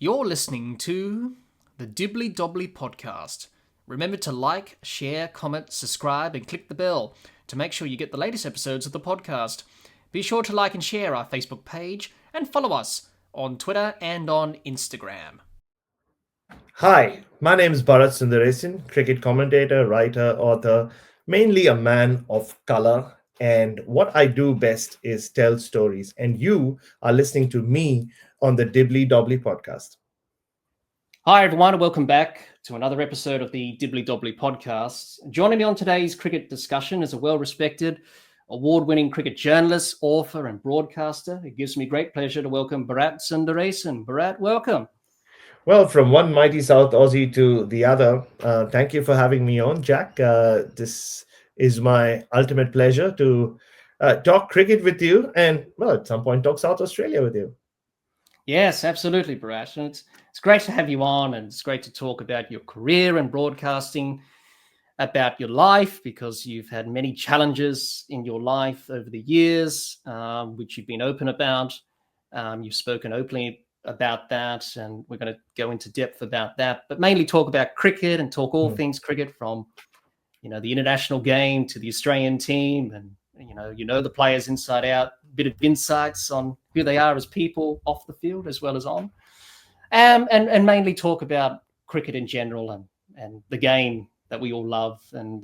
You're listening to the Dibbly Dobbly Podcast. Remember to like, share, comment, subscribe, and click the bell to make sure you get the latest episodes of the podcast. Be sure to like and share our Facebook page and follow us on Twitter and on Instagram. Hi, my name is Bharat Sundaresan, cricket commentator, writer, author, mainly a man of color. And what I do best is tell stories. And you are listening to me on the Dibbly Dobbly podcast. Hi everyone, and welcome back to another episode of the Dibbly Dobbly Podcast. Joining me on today's cricket discussion is a well-respected, award-winning cricket journalist, author, and broadcaster. It gives me great pleasure to welcome Bharat Sundaresan. Bharat, welcome. Well, from one mighty South Aussie to the other, thank you for having me on, Jack. This is my ultimate pleasure to talk cricket with you and, well, at some point, talk South Australia with you. Yes, absolutely, Bharat. And it's great to have you on, and it's great to talk about your career in broadcasting, about your life, because you've had many challenges in your life over the years, which you've been open about. You've spoken openly about that, and we're going to go into depth about that, but mainly talk about cricket and talk all things cricket, from the international game to the Australian team, and the players inside out, a bit of insights on who they are as people off the field as well as on, and mainly talk about cricket in general and the game that we all love. And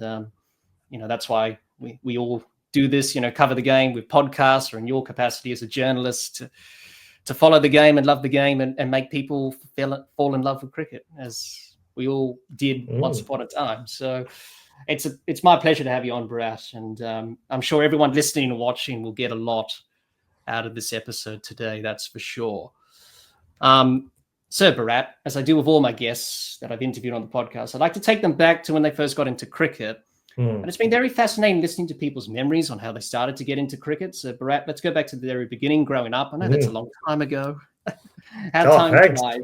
that's why we all do this, cover the game with podcasts, or in your capacity as a journalist, to follow the game and love the game and make people fall in love with cricket, as we all did once upon a time. So it's my pleasure to have you on, Bharat, and I'm sure everyone listening and watching will get a lot out of this episode today, that's for sure. So, Bharat, as I do with all my guests that I've interviewed on the podcast, I'd like to take them back to when they first got into cricket. And it's been very fascinating listening to people's memories on how they started to get into cricket. So, Bharat, let's go back to the very beginning, growing up. I know that's a long time ago. How time flies.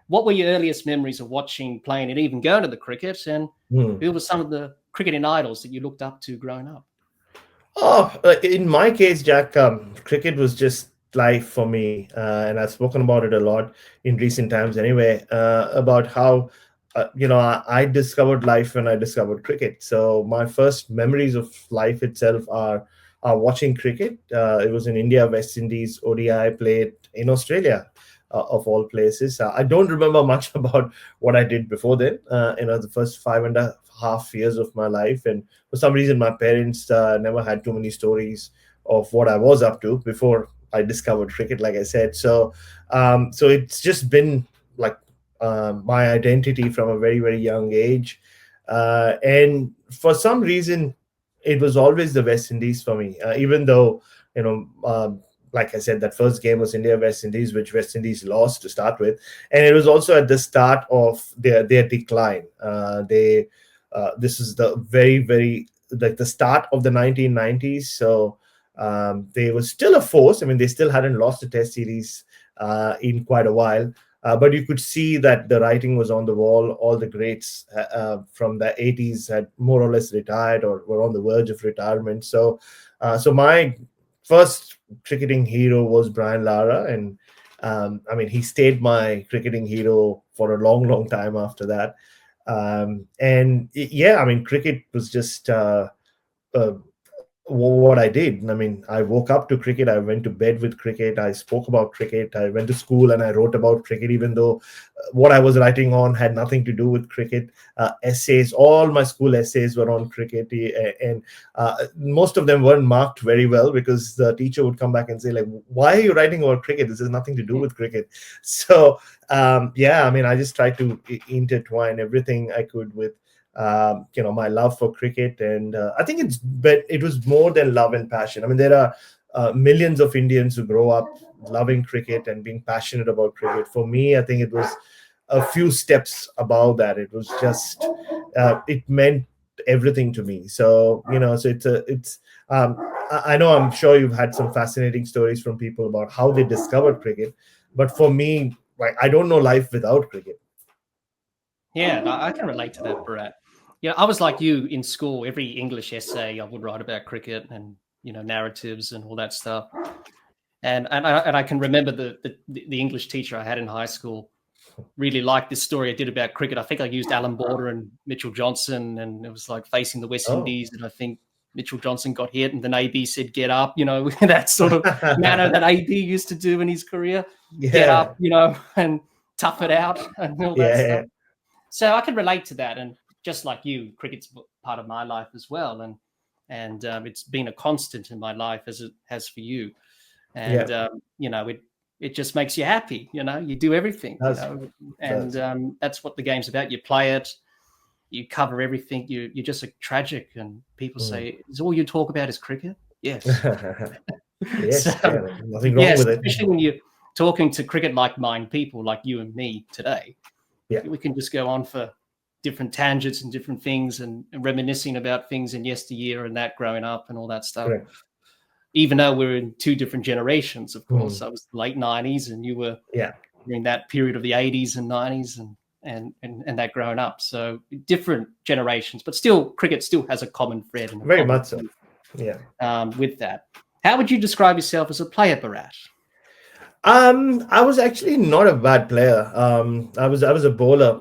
What were your earliest memories of watching, playing, and even going to the cricket? And who were some of the cricketing idols that you looked up to growing up? Oh, in my case, Jack, cricket was just life for me. And I've spoken about it a lot in recent times anyway, about how I discovered life when I discovered cricket. So my first memories of life itself are watching cricket. It was in India, West Indies, ODI played in Australia, of all places. I don't remember much about what I did before then, the first 5.5 years of my life. And for some reason, my parents never had too many stories of what I was up to before I discovered cricket, like I said. So it's just been like my identity from a very, very young age. And for some reason, it was always the West Indies for me, even though, like I said, that first game was India-West Indies, which West Indies lost to start with. And it was also at the start of their decline. This is the very, very, like the start of the 1990s. So they were still a force. I mean, they still hadn't lost a test series in quite a while. But you could see that the writing was on the wall. All the greats from the 80s had more or less retired or were on the verge of retirement. So my first cricketing hero was Brian Lara. And he stayed my cricketing hero for a long, long time after that. Cricket was just what I did. I woke up to cricket. I went to bed with cricket. I spoke about cricket. I went to school and I wrote about cricket, even though what I was writing on had nothing to do with cricket. Essays, all my school essays were on cricket, and most of them weren't marked very well because the teacher would come back and say, like, why are you writing about cricket? This has nothing to do with cricket. So I just tried to intertwine everything I could with my love for cricket. And I think it was more than love and passion. There are millions of Indians who grow up loving cricket and being passionate about cricket. For me, I think it was a few steps above that. It was just it meant everything to me. So I know, I'm sure you've had some fascinating stories from people about how they discovered cricket, but for me, like, I don't know life without cricket. Yeah, I can relate to that, Bharat. I was like you in school. Every English essay I would write about cricket and narratives and all that stuff. And I can remember the English teacher I had in high school really liked this story I did about cricket. I think I used Alan Border and Mitchell Johnson, and it was like facing the West Oh. Indies, and I think Mitchell Johnson got hit, and then AB said, "Get up," that sort of manner that AB used to do in his career. Yeah. Get up, and tough it out and all that stuff. So I can relate to that, and just like you, cricket's part of my life as well, and it's been a constant in my life as it has for you, and it just makes you happy. You do everything, and that's what the game's about. You play it, you cover everything. You're just tragic, and people say, "Is all you talk about is cricket?" Yes. Yes. Nothing wrong with it. Especially when you're talking to cricket-like-minded people like you and me today. Yeah, we can just go on for different tangents and different things and reminiscing about things in yesteryear and that growing up and all that stuff. Correct. Even though we're in two different generations, of course. I was the late 90s and you were during that period of the 80s and 90s and that growing up. So different generations, but still cricket still has a common thread. And very much so. Yeah. With that. How would you describe yourself as a player, Bharat? I was actually not a bad player. I was a bowler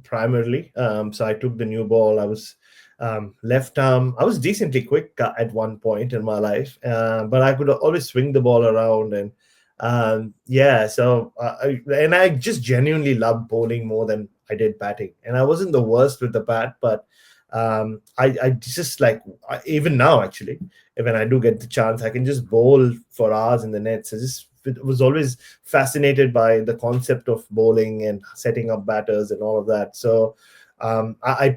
primarily. So I took the new ball. I was left arm. I was decently quick at one point in my life, but I could always swing the ball around and So I just genuinely loved bowling more than I did batting. And I wasn't the worst with the bat, but I just even now actually, when I do get the chance, I can just bowl for hours in the nets. I was always fascinated by the concept of bowling and setting up batters and all of that. So I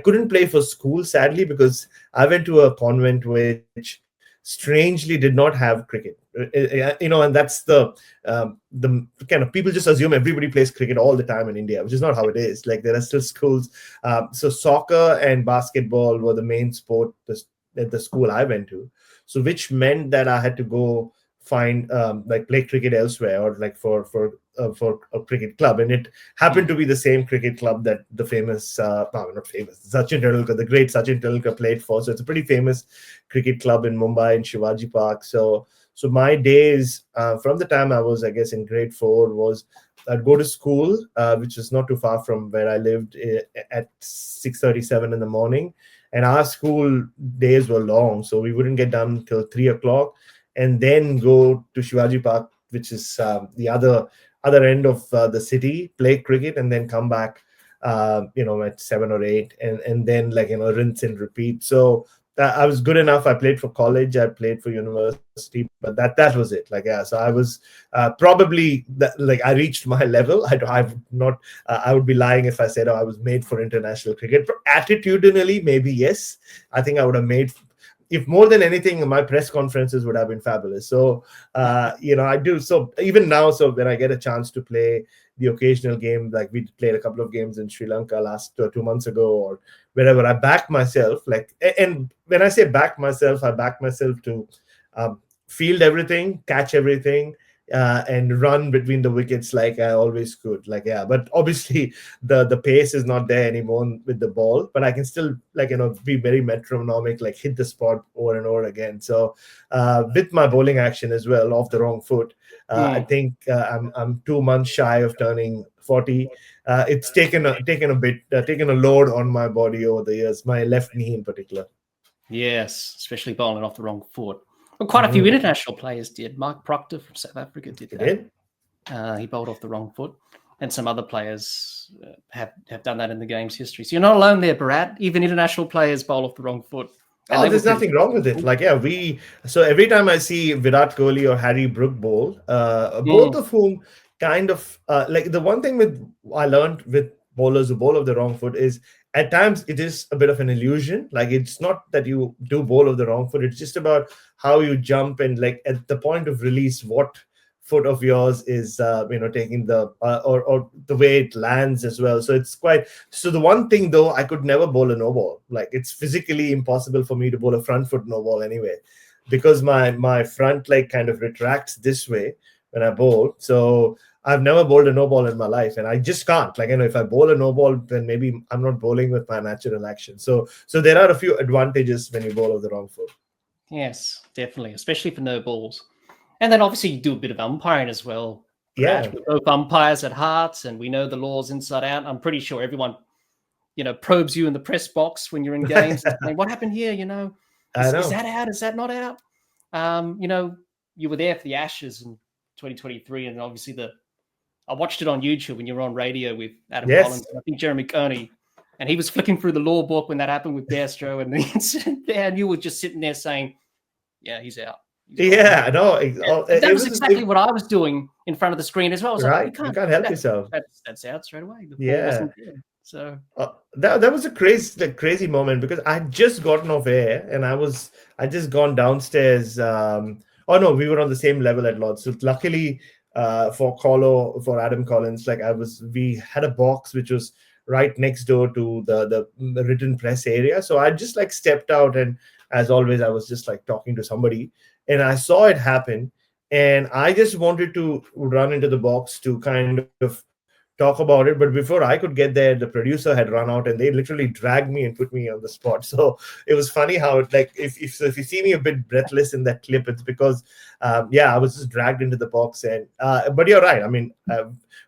couldn't play for school, sadly, because I went to a convent which strangely did not have cricket. And that's the kind of, people just assume everybody plays cricket all the time in India, which is not how it is. Like, there are still schools. So soccer and basketball were the main sport at the school I went to. So which meant that I had to go find play cricket elsewhere, or for a cricket club, and it happened to be the same cricket club that the famous not famous Sachin Tendulkar, the great Sachin Tendulkar, played for. So it's a pretty famous cricket club in Mumbai, in Shivaji Park. So my days from the time I was, I guess, in grade 4 was I'd go to school, which was not too far from where I lived, at 6:37 in the morning, and our school days were long, so we wouldn't get done till 3:00. And then go to Shivaji Park, which is the other end of the city, play cricket, and then come back, at 7 or 8, and then rinse and repeat. So I was good enough. I played for college, I played for university, but that was it. So I was probably I reached my level. I would be lying if I said I was made for international cricket. Attitudinally, maybe yes. I think I would have made. If more than anything, my press conferences would have been fabulous. So, I do. So even now, so when I get a chance to play the occasional game, like we played a couple of games in Sri Lanka last 2 months ago, or wherever, I back myself. And when I say back myself, I back myself to field everything, catch everything, and run between the wickets like I always could. But obviously the pace is not there anymore with the ball, but I can still be very metronomic, hit the spot over and over again. So with my bowling action as well, off the wrong foot, I think I'm 2 months shy of turning 40. It's taken a load on my body over the years, my left knee in particular. Yes, especially bowling off the wrong foot. Well, quite a few international players did. Mark Proctor from South Africa did that. He bowled off the wrong foot, and some other players have done that in the game's history. So you're not alone there, Bharat. Even international players bowl off the wrong foot. There's nothing wrong with it. So every time I see Virat Kohli or Harry Brook bowl, both of whom kind of the one thing I learned with bowlers who bowl off the wrong foot is, at times it is a bit of an illusion. It's not that you do bowl off the wrong foot. It's just about how you jump, and at the point of release, what foot of yours is taking the or the way it lands as well. So it's quite. So the one thing though, I could never bowl a no ball. It's physically impossible for me to bowl a front foot no ball anyway, because my front leg kind of retracts this way when I bowl. So I've never bowled a no ball in my life, and I just can't. If I bowl a no ball, then maybe I'm not bowling with my natural action. So there are a few advantages when you bowl off the wrong foot. Yes, definitely, especially for no balls. And then obviously you do a bit of umpiring as well. Yeah. We're both umpires at heart, and we know the laws inside out. I'm pretty sure everyone, probes you in the press box when you're in games and saying, what happened here? I Is know. that out? Is that not out? You were there for the Ashes in 2023, and obviously I watched it on YouTube when you were on radio with Adam Collins, and I think Jeremy Coney, and he was flicking through the law book when that happened with Bairstow and the incident there, and you were just sitting there saying, yeah, he's out. Yeah, no, that was exactly what I was doing in front of the screen as well. I was right, like, you can't help yourself. That's out straight away. The Yeah. wasn't there. So that was a crazy moment because I'd just gotten off air and I just gone downstairs. Oh no, we were on the same level at Lords. So luckily for Adam Collins, we had a box which was right next door to the written press area. So I just stepped out, and as always, I was just talking to somebody, and I saw it happen, and I just wanted to run into the box to kind of talk about it. But before I could get there, the producer had run out, and they literally dragged me and put me on the spot. So it was funny how if you see me a bit breathless in that clip, it's because I was just dragged into the box. And but you're right. I mean,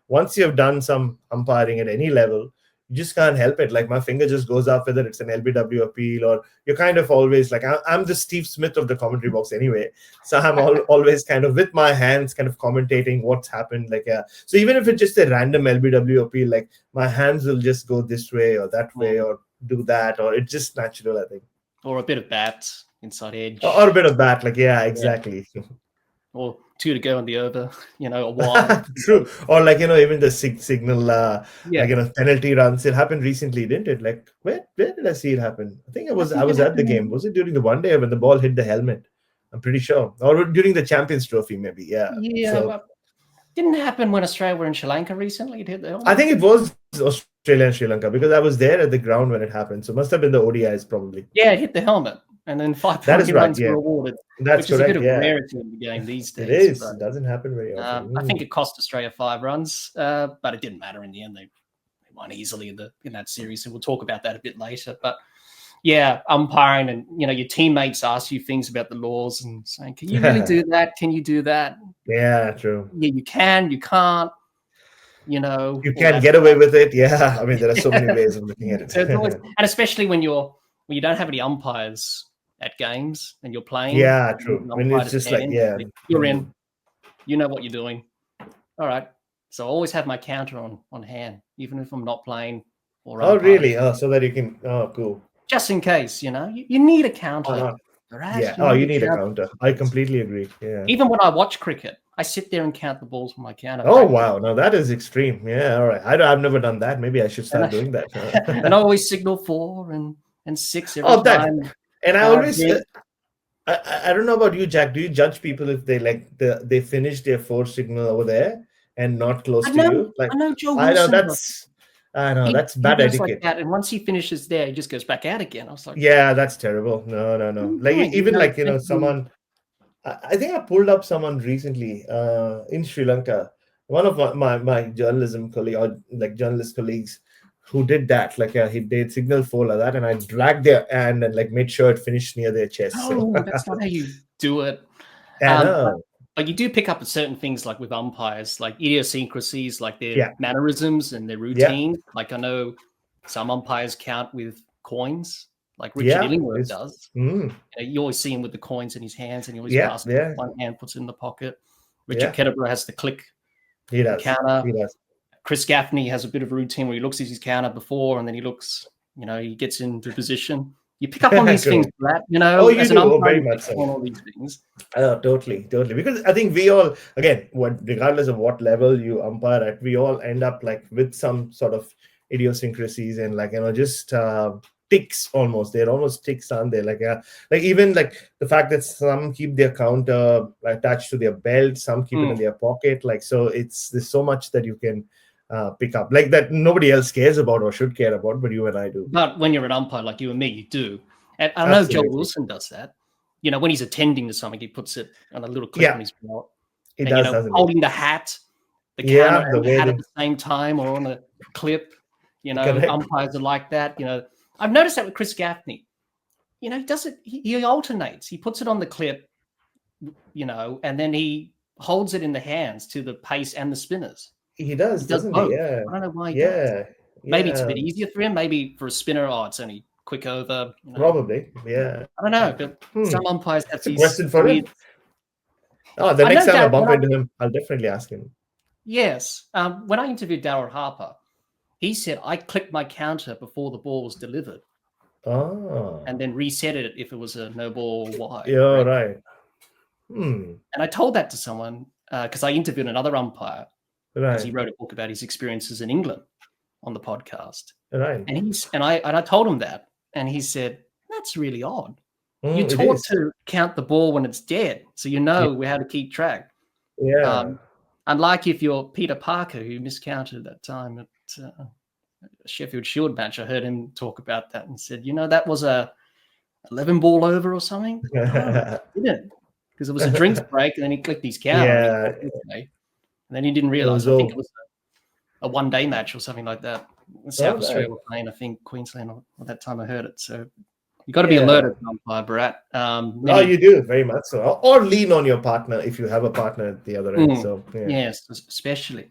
once you have done some umpiring at any level, you just can't help it. My finger just goes up, whether it's an LBW appeal or you're kind of always I'm the Steve Smith of the commentary box anyway. So I'm always kind of with my hands kind of commentating what's happened. So even if it's just a random LBW appeal, my hands will just go this way or that way or do that, or it's just natural, I think. Or a bit of bat inside edge. Or a bit of bat, exactly. Yeah. Or 2 to go on the over, a while. True. Or even the signal, penalty runs. It happened recently, didn't it? Where did I see it happen? I think I was at the game. Was it during the one day when the ball hit the helmet? I'm pretty sure. Or during the Champions Trophy, maybe. Yeah. Yeah. So, didn't happen when Australia were in Sri Lanka recently? It hit the helmet? I think it was Australia and Sri Lanka because I was there at the ground when it happened. So it must have been the ODIs probably. Yeah, it hit the helmet. And then 5 penalty runs were awarded. That's which correct. is a bit of rarity in the game these days. It is. It doesn't happen very often. I think it cost Australia 5 runs, but it didn't matter in the end. They won easily in that series, and we'll talk about that a bit later. But yeah, umpiring, and your teammates ask you things about the laws and saying, "Can you really do that? Can you do that?" Yeah, true. Yeah, you can. You can't. You can get away with it. Yeah, I mean, there are so many ways of looking at it. So always, and especially when you don't have any umpires at games and you're playing. Yeah, true. When it's just you're in. You know what you're doing. All right. So I always have my counter on hand, even if I'm not playing. Or really? So that you can. Oh, cool. Just in case, you need a counter. Yeah. You need a counter. I completely agree. Yeah. Even when I watch cricket, I sit there and count the balls from my counter. Oh wow! No, that is extreme. Yeah. All right. I've never done that. Maybe I should start doing that. And I always signal 4 and 6 every time. And I always. I don't know about you, Jack. Do you judge people if they they finish their 4 signal over there and not close to you? I know Joe Wilson. I know that's bad etiquette. Like that, and once he finishes there, he just goes back out again. I was like, yeah, that's terrible. No. Someone. I think I pulled up someone recently in Sri Lanka. One of my journalism colleague or journalist colleagues who did that. He did signal 4 like that, and I dragged their hand and made sure it finished near their chest. Oh, that's not how you do it. I know. But you do pick up certain things with umpires, idiosyncrasies, their mannerisms and their routine. I know some umpires count with coins, like Richard Illingworth does. You always see him with the coins in his hands, and he always passes with one hand, puts it in the pocket. Richard Kettleborough has the click. He does. Counter. He does. Chris Gaffney has a bit of a routine where he looks at his counter before, and then he looks, he gets into position. You pick up on these things, Brad, as an umpire, very much so. On all these things. Totally. Because I think we all, again, regardless of what level you umpire at, we all end up with some sort of idiosyncrasies and just ticks almost. They're almost ticks, aren't they? Even the fact that some keep their counter attached to their belt, some keep it in their pocket. So there's so much that you can pick up that nobody else cares about or should care about, but you and I do. But when you're an umpire like you and me, you do. And I know Joe Wilson does that. When he's attending to something, he puts it on a little clip on his belt. He does, holding the hat, the camera, and the hat at the same time, or on a clip. Umpires are like that. I've noticed that with Chris Gaffney. He does it. He alternates. He puts it on the clip, and then he holds it in the hands to the pace and the spinners. He He does, does doesn't he? both. Yeah, I don't know why he does. yeah, Maybe it's a yeah. bit easier for him. Maybe for a spinner, it's only quick over. Probably, yeah. I don't know, but some umpires have It's a these question for weird. him. Oh, the I next know, time I Darren. bump into him, I'll definitely ask him. Yes, when I interviewed Darryl Harper, he said I clicked my counter before the ball was delivered, and then reset it if it was a no ball wide. Yeah, right. Hmm. And I told that to someone because I interviewed another umpire because he Right. wrote a book about his experiences in England on the podcast. Right. And I told him that, and he said, "That's really odd. You're It taught is. to count the ball when it's dead, so you know how to keep track. Yeah. Unlike if you're Peter Parker, who miscounted that time at a Sheffield Shield match. I heard him talk about that and said, that was a 11 ball over or something. No, he didn't, because it was a drinks break, and then he clicked his counter. Yeah. And then he didn't realize. I think it was a one-day match or something like that. South Australia were playing, I think, Queensland at that time I heard it. So you got to be alert as an umpire, Bharat. You do, very much so. Or lean on your partner if you have a partner at the other end. So yes, especially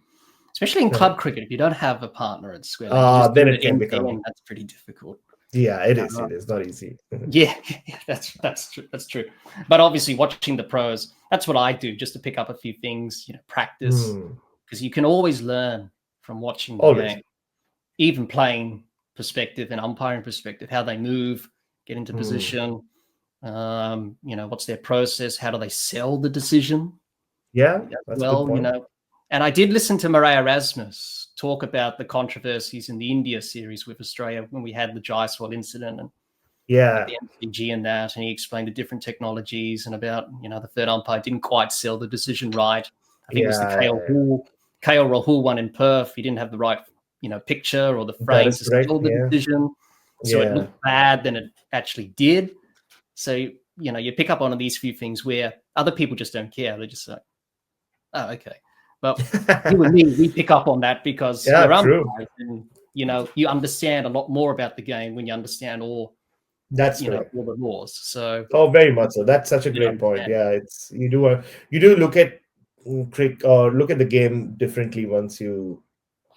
in club cricket, if you don't have a partner at square, then it can become. That's pretty difficult. Yeah, it is. It is not easy. Yeah, that's true. That's true. But obviously, watching the pros, that's what I do, just to pick up a few things, practice, because you can always learn from watching the game, even playing perspective and umpiring perspective, how they move, get into position. What's their process? How do they sell the decision? Yeah, that's a good point. And I did listen to Marais Erasmus talk about the controversies in the India series with Australia when we had the Jaiswal incident and the MCG and that, and he explained the different technologies and about the third umpire didn't quite sell the decision right. I think it was the KL Rahul one in Perth. He didn't have the right picture or the frame to sell the decision, so it looked bad than it actually did. So you pick up on these few things where other people just don't care. They're just like, oh, okay. But you and me, we pick up on that because you're umpires, and you understand a lot more about the game when you understand all. That's all the laws. So very much so. That's such a great point. Yeah, it's you do look at cricket or look at the game differently once you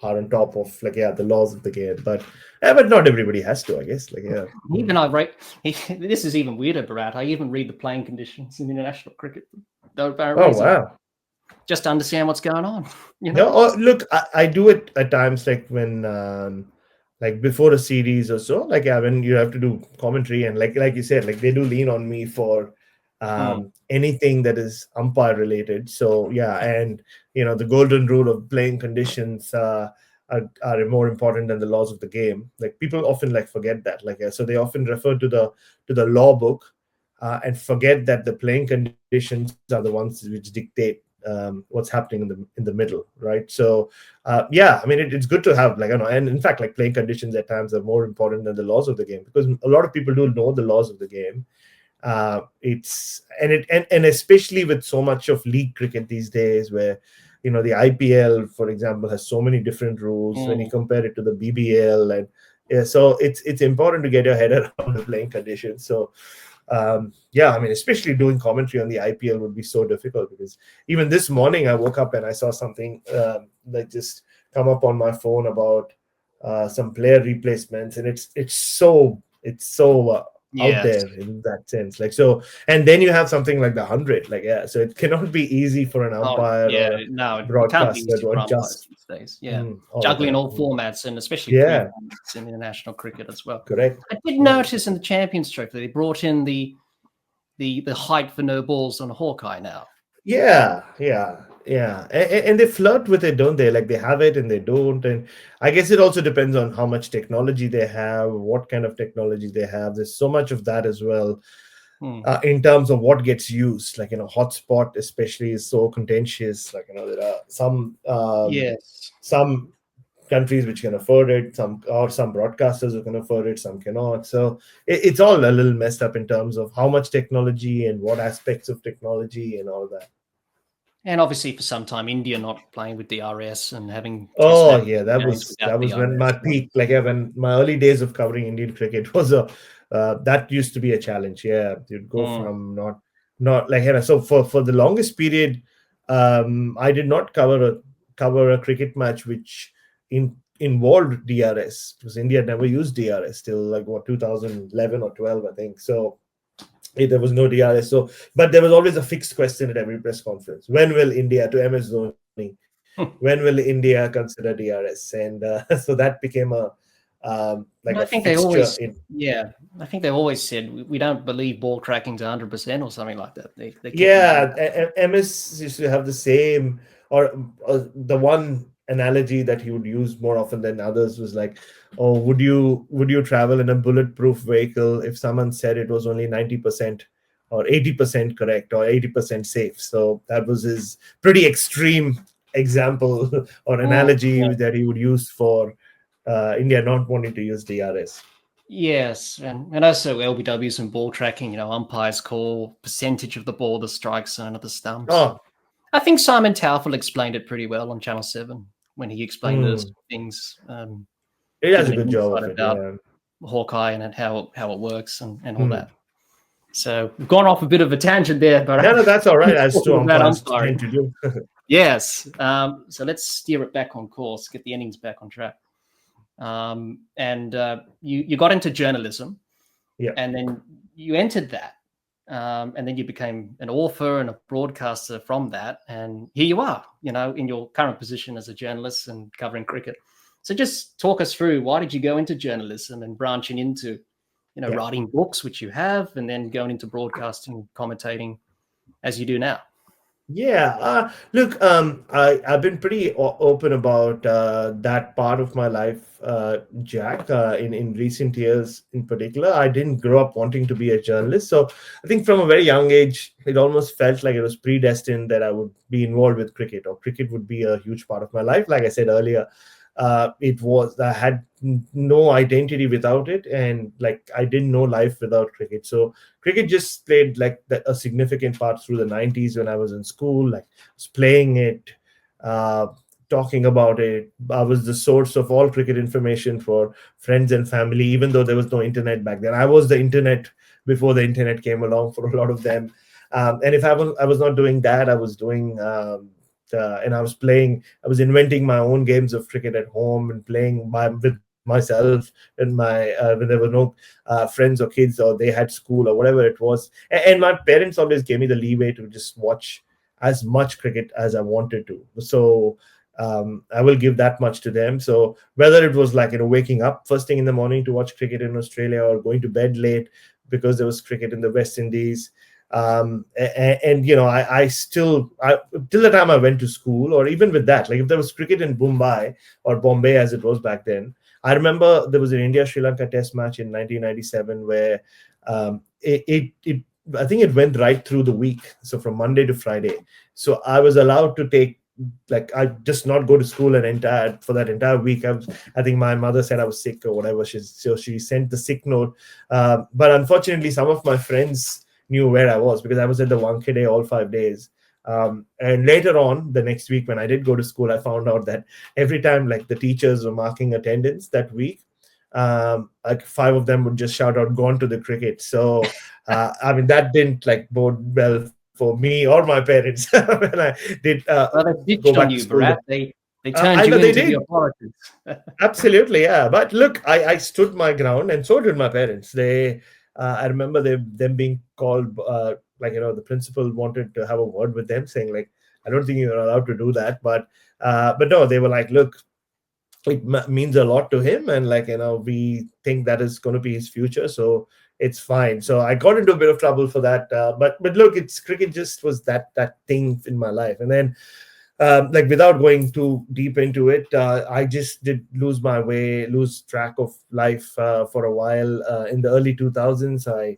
are on top of the laws of the game. But not everybody has to, I guess. Even I write. This is even weirder, Bharat. I even read the playing conditions in international cricket. Wow. Just to understand what's going on. Look, I do it at times, like when before a series or so, when you have to do commentary, and like you said, they do lean on me for anything that is umpire related. So and the golden rule of playing conditions are more important than the laws of the game. People often forget that. So they often refer to the law book and forget that the playing conditions are the ones which dictate what's happening in the middle, right? So it's good to have and in fact playing conditions at times are more important than the laws of the game, because a lot of people do know the laws of the game. It's and especially with so much of league cricket these days, where the IPL, for example, has so many different rules when you compare it to the BBL, and so it's important to get your head around the playing conditions. So especially doing commentary on the IPL would be so difficult, because even this morning I woke up and I saw something that just come up on my phone about some player replacements, and it's so out there in that sense. And then you have something like the 100, so it cannot be easy for an umpire or broadcaster to adjust these days. Juggling all formats, and especially formats in international cricket as well. Correct. I did notice in the Champions Trophy they brought in the height for no balls on Hawkeye now. And they flirt with it, don't they? They have it and they don't. And I guess it also depends on how much technology they have, what kind of technology they have. There's so much of that as well in terms of what gets used. Hotspot especially is so contentious. There are some countries which can afford it, some broadcasters who can afford it, some cannot. So it's all a little messed up in terms of how much technology and what aspects of technology and all that. And obviously, for some time, India not playing with DRS and having. That was when my peak. When my early days of covering Indian cricket was that used to be a challenge. You'd go from not like, so for the longest period, I did not cover a cricket match which involved DRS, because India never used DRS till like what 2011 or 12, I think. So there was no DRS. So, but there was always a fixed question at every press conference: when will India, to MS Dhoni, when will India consider DRS? And so that became a like a I think they fixture always, in. yeah, I think they always said we don't believe ball tracking to 100% or something like that. They kept using Yeah, that. MS used to have the same, or the one analogy that he would use more often than others was like, "Oh, would you travel in a bulletproof vehicle if someone said it was only 90% or 80% correct or 80% safe?" So that was his pretty extreme example or Yeah. analogy that he would use for India not wanting to use DRS. Yes, and also LBWs and ball tracking. Umpires call percentage of the ball, the strike zone, of the stumps. Oh, I think Simon Taufel explained it pretty well on Channel 7 when he explained those mm, things, it does giving a an good job insight of it. about Yeah. Hawkeye and how it works and all Hmm. that. So we've gone off a bit of a tangent there, but No, no, that's all right. As to talking about umpires umpiring. tend to do. Yes. So let's steer it back on course, get the innings back on track. And you got into journalism, Yeah. and then you entered that. And then you became an author and a broadcaster from that. And here you are, in your current position as a journalist and covering cricket. So just talk us through, why did you go into journalism and branching into, Yeah. writing books, which you have, and then going into broadcasting, commentating as you do now? Yeah, look, I've been pretty open about that part of my life, Jack. In recent years, in particular, I didn't grow up wanting to be a journalist, so I think from a very young age, it almost felt like it was predestined that I would be involved with cricket, or cricket would be a huge part of my life. Like I said earlier, it was I had no identity without it, and like I didn't know life without cricket. So cricket just played like a significant part through the 90s when I was in school. Like I was playing it, uh, talking about it. I was the source of all cricket information for friends and family, even though there was no internet back then. I was the internet before the internet came along for a lot of them. And if I was not doing that, I was doing and I was playing. I was inventing my own games of cricket at home and playing with myself and my when there were no friends or kids, or they had school or whatever it was. And my parents always gave me the leeway to just watch as much cricket as I wanted to. So I will give that much to them. So whether it was like waking up first thing in the morning to watch cricket in Australia, or going to bed late because there was cricket in the West Indies, and I still till the time I went to school, or even with that, like if there was cricket in Mumbai or Bombay as it was back then. I remember there was an India Sri Lanka Test match in 1997 where it I think it went right through the week, so from Monday to Friday. So I was allowed to take, like, I just not go to school and entire for that entire week. I think my mother said I was sick or whatever. So she sent the sick note. But unfortunately, some of my friends knew where I was because I was at the Wankhede all 5 days. And later on, the next week when I did go to school, I found out that every time like the teachers were marking attendance that week, like five of them would just shout out, "Gone to the cricket." So I mean that didn't like bode well for me or my parents when I did Well, they go ditched back on to you, school. Bharat. They I turned know you they into the did. authorities. Absolutely, yeah. But look, I stood my ground, and so did my parents. I remember them being called, like the principal wanted to have a word with them, saying like, "I don't think you're allowed to do that." But no, they were like, "Look, it means a lot to him, and like we think that is going to be his future, so it's fine." So I got into a bit of trouble for that, but look, it's cricket just was that thing in my life. And then like without going too deep into it, I just did lose track of life for a while. In the early 2000s, I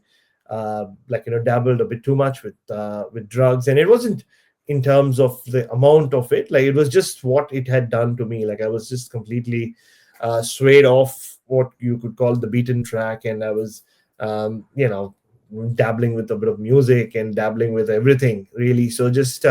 like dabbled a bit too much with drugs, and it wasn't in terms of the amount of it. Like it was just what it had done to me. Like I was just completely swayed off what you could call the beaten track, and I was dabbling with a bit of music and dabbling with everything really. So just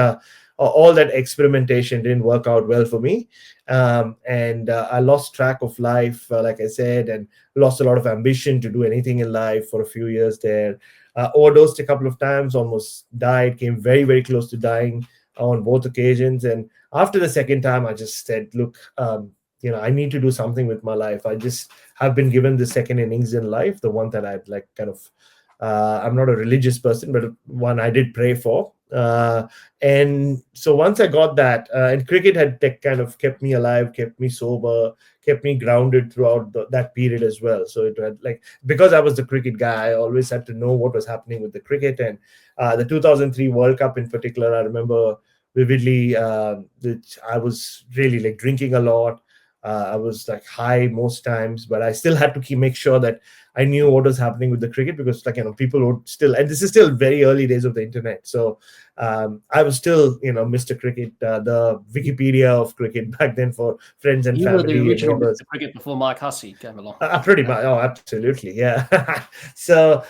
all that experimentation didn't work out well for me, and I lost track of life, like I said, and lost a lot of ambition to do anything in life for a few years there. Overdosed a couple of times, almost died, came very, very close to dying on both occasions. And after the second time, I just said, look, I need to do something with my life. I just have been given the second innings in life, the one that I'd like kind of, I'm not a religious person, but one I did pray for. And so once I got that, and cricket had kind of kept me alive, kept me sober, kept me grounded throughout that period as well. So it had like, because I was the cricket guy, I always had to know what was happening with the cricket. And the 2003 World Cup in particular, I remember vividly that I was really like drinking a lot. I was like high most times, but I still had to make sure that I knew what was happening with the cricket, because people would still, and this is still very early days of the internet. So I was still, Mr. Cricket, the Wikipedia of cricket back then for friends and You were family the and original neighbors. Mr. Cricket before Mike Hussey came along. Pretty much. Oh, absolutely. Yeah. So,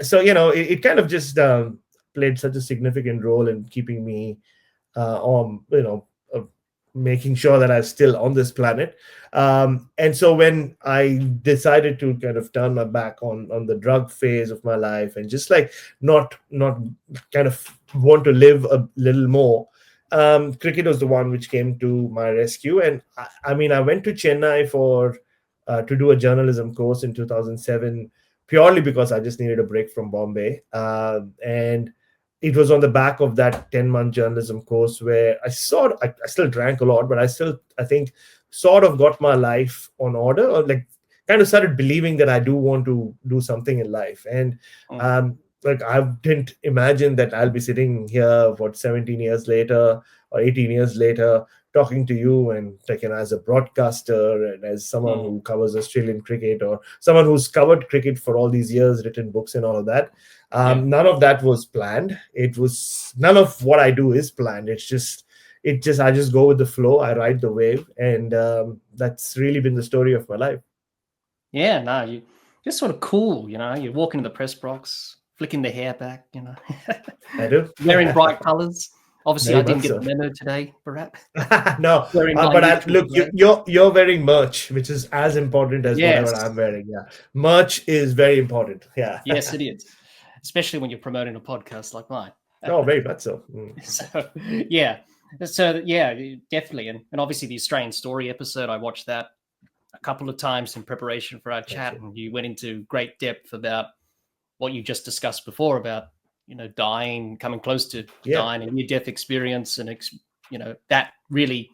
so, it kind of just played such a significant role in keeping me making sure that I'm still on this planet. And so when I decided to kind of turn my back on the drug phase of my life and just like not kind of want to live a little more, cricket was the one which came to my rescue. And I mean, I went to Chennai for to do a journalism course in 2007, purely because I just needed a break from Bombay. And it was on the back of that 10-month journalism course where I still drank a lot, but I think sort of got my life on order, or like kind of started believing that I do want to do something in life. And like I didn't imagine that I'll be sitting here 17 years later or 18 years later talking to you, and like, as a broadcaster and as someone who covers Australian cricket, or someone who's covered cricket for all these years, written books and all of that. None of that was planned. None of what I do is planned. I just go with the flow. I ride the wave, and that's really been the story of my life. Yeah, no, you just sort of cool, you're walking to the press box, flicking the hair back, I do. wearing bright colors. Obviously, Very I didn't much get so. the memo today, Bharat. No, look, you're wearing merch, which is as important as whatever I'm wearing. Yeah, merch is very important. Yeah. Yes, it is, especially when you're promoting a podcast like mine. Oh, very much so. So yeah, definitely, and obviously the Australian Story episode, I watched that a couple of times in preparation for our chat, and you went into great depth about what you just discussed before about dying, coming close to dying, a near-death experience, and that really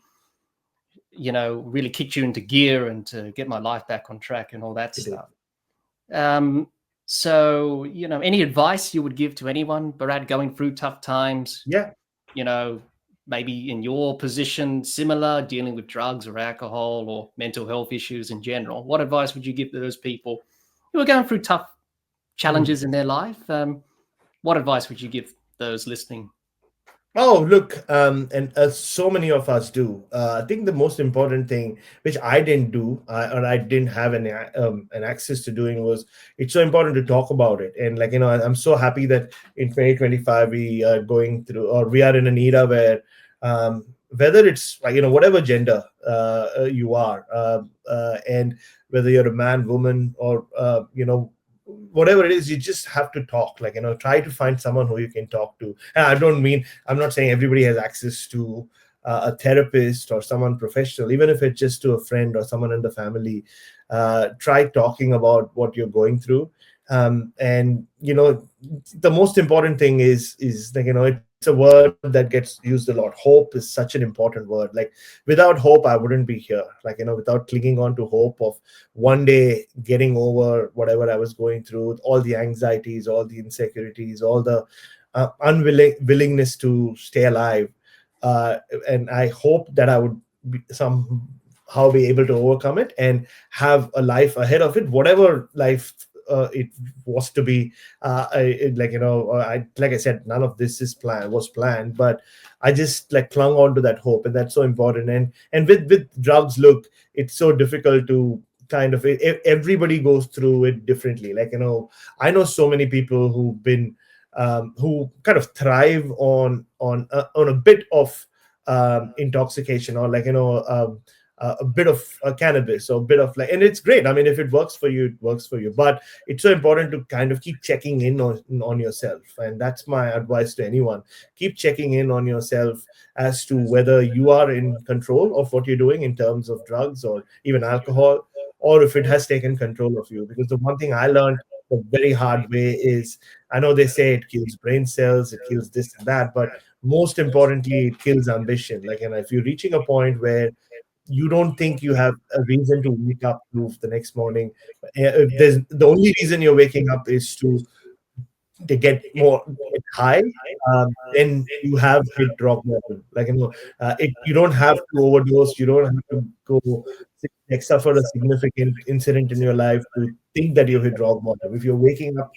kicked you into gear and to get my life back on track and all that stuff. So any advice you would give to anyone, Bharat, going through tough times? Maybe in your position, similar, dealing with drugs or alcohol or mental health issues in general. What advice would you give to those people who are going through tough challenges in their life? What advice would you give those listening? Oh, look, and so many of us do. I think the most important thing, which I didn't do, or I didn't have an access to doing, was it's so important to talk about it. And like, I'm so happy that in 2025 we are going through, or we are in an era where whether it's like, whatever gender you are, and whether you're a man, woman, or whatever it is, you just have to talk. Like, try to find someone who you can talk to. And I'm not saying everybody has access to a therapist or someone professional. Even if it's just to a friend or someone in the family, try talking about what you're going through. And the most important thing is like, it's a word that gets used a lot. Hope is such an important word. Like, without hope, I wouldn't be here. Like, without clinging on to hope of one day getting over whatever I was going through, all the anxieties, all the insecurities, all the willingness to stay alive. And I hope that I would somehow be able to overcome it and have a life ahead of it, whatever life it was to be. Like I said, none of this was planned, but I just like clung on to that hope, and that's so important. And with drugs, look, it's so difficult to kind of, everybody goes through it differently. Like, I know so many people who've been who kind of thrive on a bit of intoxication, or like a bit of cannabis or a bit of like, and it's great. I mean, if it works for you, it works for you. But it's so important to kind of keep checking in on yourself, and that's my advice to anyone. Keep checking in on yourself as to whether you are in control of what you're doing in terms of drugs or even alcohol, or if it has taken control of you. Because the one thing I learned the very hard way is, I know they say it kills brain cells, it kills this and that, but most importantly, it kills ambition. Like, and if you're reaching a point where you don't think you have a reason to wake up to the next morning, if there's the only reason you're waking up is to get high, then you have hit rock bottom. Like, you don't have to overdose, you don't have to go like suffer a significant incident in your life to think that you hit rock bottom. If you're waking up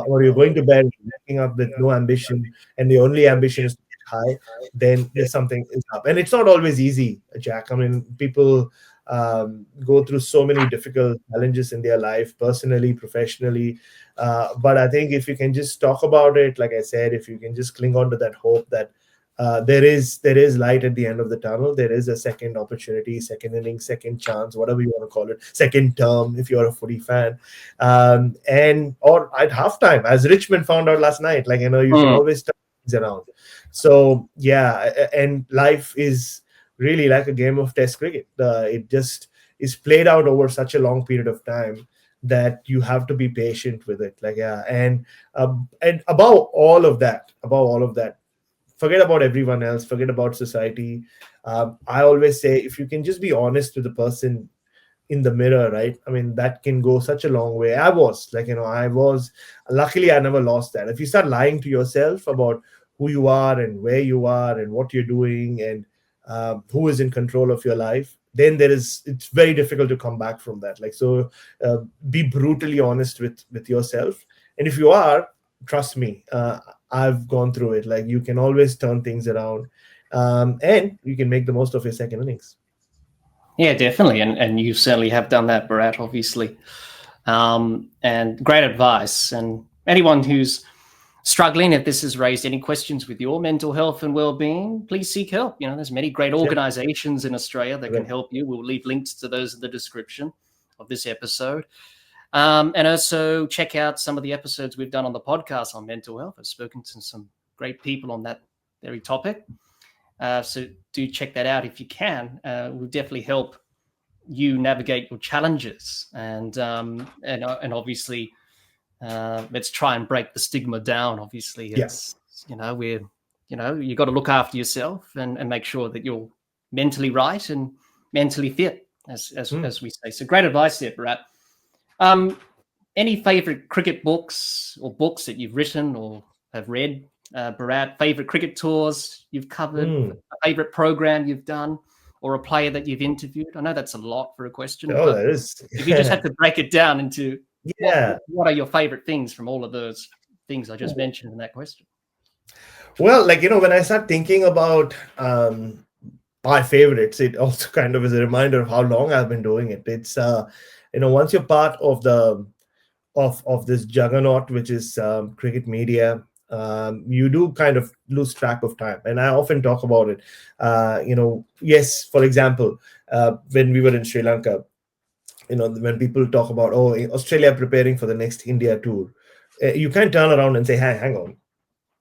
or you're going to bed waking up with no ambition, and the only ambition is to get high, then there's something is up. And it's not always easy, Jack. I mean, people go through so many difficult challenges in their life, personally, professionally. But I think if you can just talk about it, like I said, if you can just cling on to that hope that there is light at the end of the tunnel. There is a second opportunity, second inning, second chance, whatever you want to call it, second term if you're a footy fan, and or at halftime, as Richmond found out last night. Like, you can always turn things around. So yeah, and life is really like a game of Test cricket. It just is played out over such a long period of time that you have to be patient with it. Like, yeah, and above all of that, forget about everyone else, forget about society. I always say, if you can just be honest with the person in the mirror, right? I mean, that can go such a long way. Luckily, I never lost that. If you start lying to yourself about who you are and where you are and what you're doing and who is in control of your life, then it's very difficult to come back from that. Like, so be brutally honest with yourself. And if you are, trust me, I've gone through it. Like, you can always turn things around, and you can make the most of your second innings. Yeah, definitely. And you certainly have done that, Bharat, obviously. And great advice. And anyone who's struggling, if this has raised any questions with your mental health and well-being, please seek help. There's many great organizations in Australia that can help you. We'll leave links to those in the description of this episode. And also check out some of the episodes we've done on the podcast on mental health. I've spoken to some great people on that very topic. So do check that out if you can. Will definitely help you navigate your challenges. And obviously, let's try and break the stigma down. Obviously, it's you got to look after yourself and make sure that you're mentally right and mentally fit, as we say. So great advice there, Bharat. Any favorite cricket books or books that you've written or have read, Bharat? Favorite cricket tours you've covered, a favorite program you've done, or a player that you've interviewed? I know that's a lot for a question. Oh, that is. If you just had to break it down into what are your favorite things from all of those things I just mentioned in that question? Well, when I start thinking about my favorites, it also kind of is a reminder of how long I've been doing it. It's once you're part of of this juggernaut, which is cricket media, you do kind of lose track of time. And I often talk about it. Yes, for example, when we were in Sri Lanka, when people talk about, Australia preparing for the next India tour, you can't turn around and say, hey, hang on,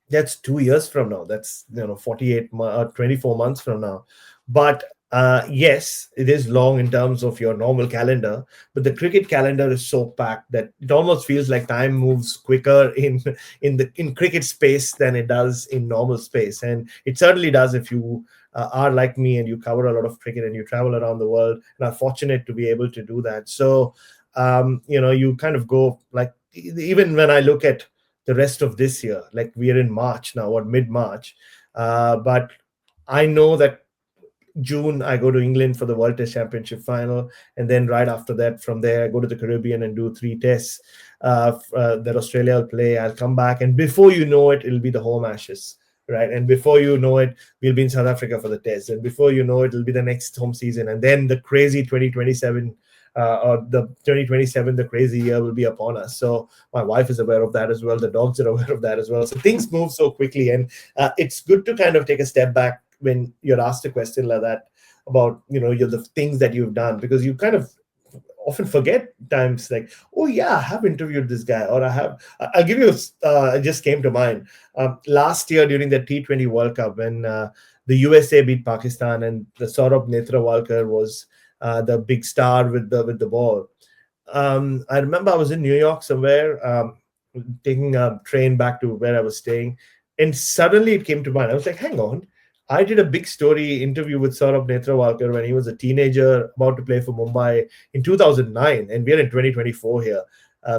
that's 2 years from now. That's 24 months from now. But yes, it is long in terms of your normal calendar, but the cricket calendar is so packed that it almost feels like time moves quicker in cricket space than it does in normal space. And it certainly does if you are like me and you cover a lot of cricket and you travel around the world and are fortunate to be able to do that. So you kind of go, like, even when I look at the rest of this year, like, we are in March now, or mid-March, but I know that June I go to England for the World Test Championship final, and then right after that, from there I go to the Caribbean and do 3 tests that Australia will play. I'll come back, and before you know it, it'll be the home Ashes, right? And before you know it, we'll be in South Africa for the test, and before you know it, it'll be the next home season, and then the crazy 2027 the crazy year will be upon us. So my wife is aware of that as well. The dogs are aware of that as well. So things move so quickly, and it's good to kind of take a step back when you're asked a question like that. about the things that you've done, because you kind of often forget times like, oh yeah, I have interviewed this guy, or I'll give you it just came to mind last year during the T20 World Cup when the USA beat Pakistan, and the Saurabh Netrawalkar was the big star with the ball. I remember I was in New York somewhere, taking a train back to where I was staying, and suddenly it came to mind. I was like, hang on, I did a big story interview with Saurabh Netrawalkar when he was a teenager about to play for Mumbai in 2009, and we're in 2024 here.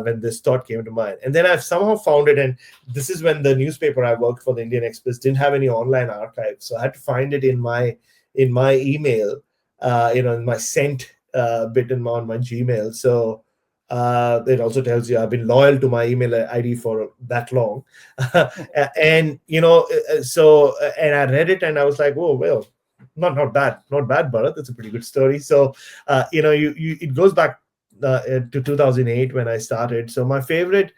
When this thought came to mind, and then I've somehow found it, and this is when the newspaper I worked for, the Indian Express, didn't have any online archive, so I had to find it in my email, in my sent bit on my Gmail. So it also tells you I've been loyal to my email ID for that long, and and I read it and I was like, oh well, not bad, Bharat. It's a pretty good story. So it goes back to 2008 when I started. So my favorite,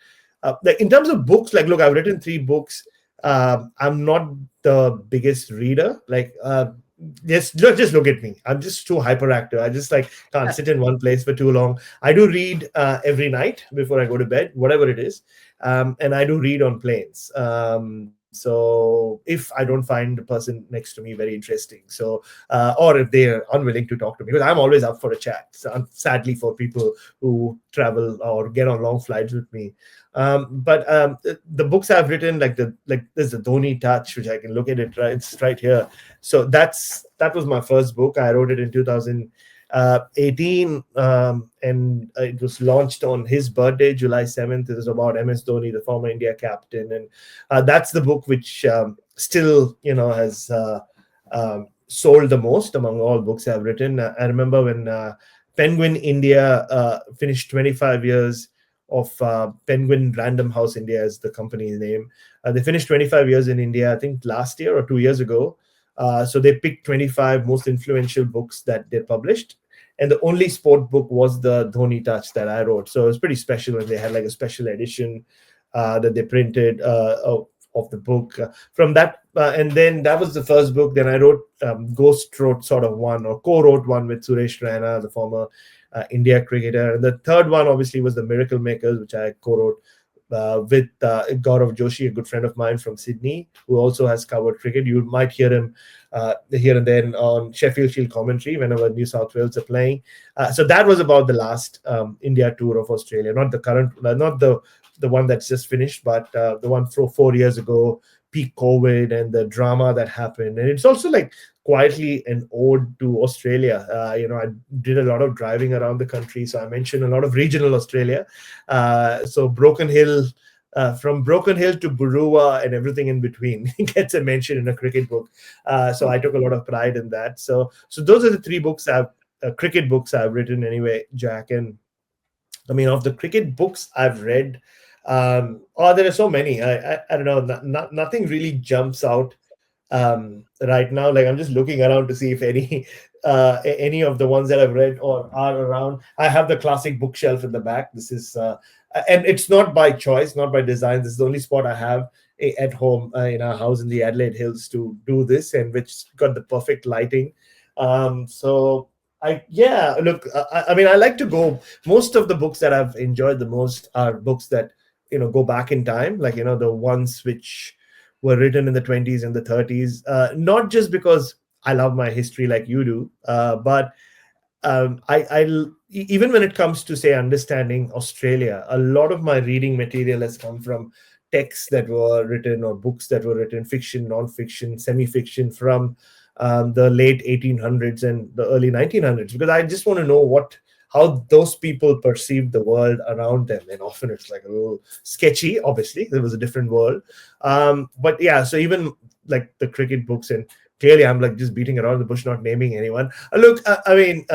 like in terms of books, like look, I've written 3 books. I'm not the biggest reader. Like just look at me. I'm just too hyperactive. I just like can't sit in one place for too long. I do read every night before I go to bed, whatever it is, and I do read on planes. So if I don't find the person next to me very interesting, so or if they're unwilling to talk to me, because I'm always up for a chat. So, sadly, for people who travel or get on long flights with me. But the books I've written, like there's the Dhoni Touch, which I can look at it right. It's right here. So that was my first book. I wrote it in 2018, and it was launched on his birthday, July 7th. It was about MS Dhoni, the former India captain, and that's the book which still has sold the most among all books I've written. I remember when Penguin India finished 25 years of Penguin Random House India is the company's name. They finished 25 years in India, I think last year or 2 years ago. So they picked 25 most influential books that they published. And the only sport book was the Dhoni Touch that I wrote. So it was pretty special when they had like a special edition that they printed of the book. From that, and then that was the first book. Then I wrote Ghost wrote sort of one, or co-wrote one with Suresh Raina, the former India cricketer. And the third one obviously was The Miracle Makers, which I co-wrote with Gaurav Joshi, a good friend of mine from Sydney, who also has covered cricket. You might hear him here and then on Sheffield Shield commentary whenever New South Wales are playing. So that was about the last India tour of Australia, not the current, not the one that's just finished, but the one from 4 years ago, peak COVID and the drama that happened. And it's also like quietly an ode to Australia. I did a lot of driving around the country, so I mentioned a lot of regional Australia. So Broken Hill, from Broken Hill to Burua and everything in between gets a mention in a cricket book. So I took a lot of pride in that. So those are the 3 books cricket books I've written anyway, Jack. And I mean, of the cricket books I've read, there are so many. I don't know. Nothing really jumps out right now. Like I'm just looking around to see if any of the ones that I've read or are around. I have the classic bookshelf in the back. This is and it's not by choice, not by design. This is the only spot I have at home in our house in the Adelaide Hills to do this, and which got the perfect lighting. So I mean, I like to go. Most of the books that I've enjoyed the most are books that go back in time, like the ones which were written in the 20s and the 30s. Not just because I love my history like you do, but I even when it comes to say understanding Australia, a lot of my reading material has come from texts that were written or books that were written, fiction, non-fiction, semi-fiction, from the late 1800s and the early 1900s, because I just want to know how those people perceived the world around them. And often it's like a little sketchy. Obviously, there was a different world. But yeah, so even like the cricket books, and clearly I'm like just beating around the bush, not naming anyone. Look, I mean,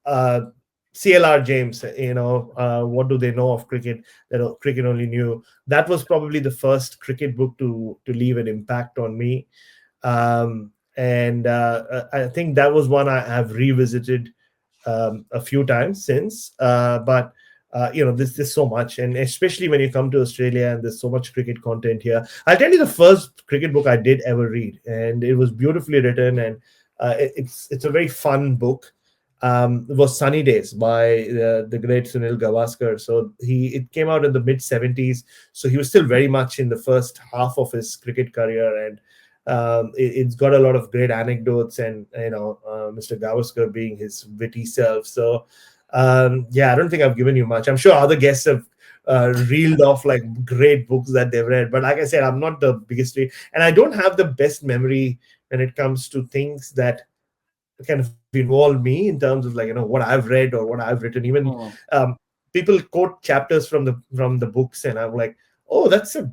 CLR James, what do they know of cricket that cricket only knew? That was probably the first cricket book to leave an impact on me. And I think that was one I have revisited a few times since. But there's so much, and especially when you come to Australia and there's so much cricket content here. I'll tell you the first cricket book I did ever read, and it was beautifully written, and It's a very fun book. It was Sunny Days by the great Sunil Gavaskar. So it came out in the mid 70s. So he was still very much in the first half of his cricket career, and it's got a lot of great anecdotes, and Mr. Gavaskar being his witty self. So yeah, I don't think I've given you much. I'm sure other guests have reeled off like great books that they've read, but like I said, I'm not the biggest read, and I don't have the best memory when it comes to things that kind of involve me in terms of like what I've read or what I've written. Even Mm. people quote chapters from the books, and I'm like, oh, that's a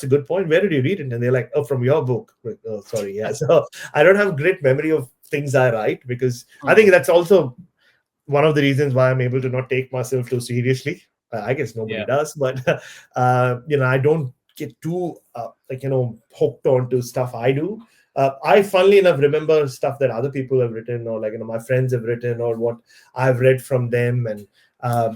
good point. Where did you read it? And they're like, oh, from your book. Like, oh, sorry, yeah. So I don't have great memory of things I write, because I think Mm. that's also one of the reasons why I'm able to not take myself too seriously. I guess nobody Yeah. does, but I don't get too hooked on to stuff I do. I, funnily enough, remember stuff that other people have written, or like my friends have written, or what I've read from them, and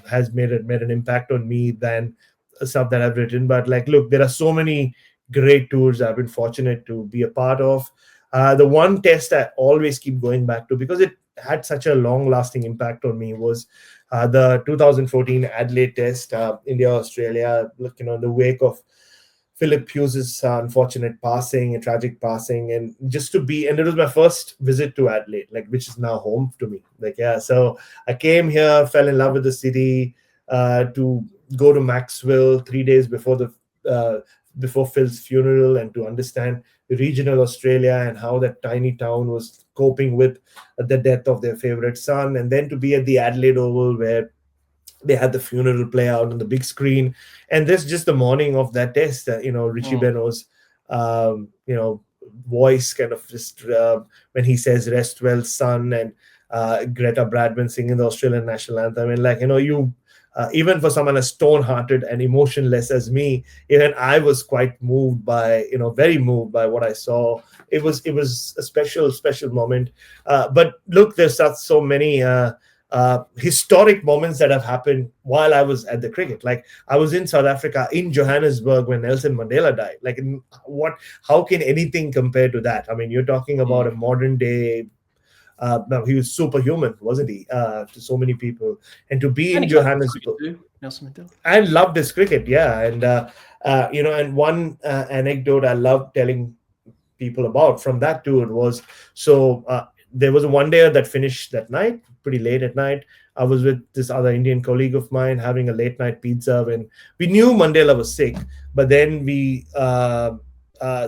has made an impact on me than stuff that I've written. But like, look, there are so many great tours I've been fortunate to be a part of. The one test I always keep going back to, because it had such a long-lasting impact on me, was the 2014 Adelaide Test, India Australia. Look, in the wake of Philip Hughes's unfortunate passing, a tragic passing, and just to be, and it was my first visit to Adelaide, like, which is now home to me. Like, yeah, so I came here, fell in love with the city, to go to Maxwell 3 days before Phil's funeral, and to understand regional Australia and how that tiny town was coping with the death of their favorite son, and then to be at the Adelaide Oval where they had the funeral play out on the big screen. And this just the morning of that test, Richie Mm. Benaud's voice kind of just when he says "rest well, son," and Greta Bradman singing the Australian national anthem, and like, you even for someone as stone-hearted and emotionless as me, even I was quite moved by, very moved by what I saw. It was a special moment. But look, there's so many historic moments that have happened while I was at the cricket. Like, I was in South Africa, in Johannesburg, when Nelson Mandela died. Like, how can anything compare to that? I mean, you're talking about a Mm. modern day. No, he was superhuman, wasn't he? To so many people, and to be And in he loved his cricket Johannesburg, too, Nelson Mandela. I loved his cricket. Yeah, and and one anecdote I love telling people about from that tour was, so there was a one day that finished that night pretty late at night. I was with this other Indian colleague of mine having a late night pizza when we knew Mandela was sick, but then we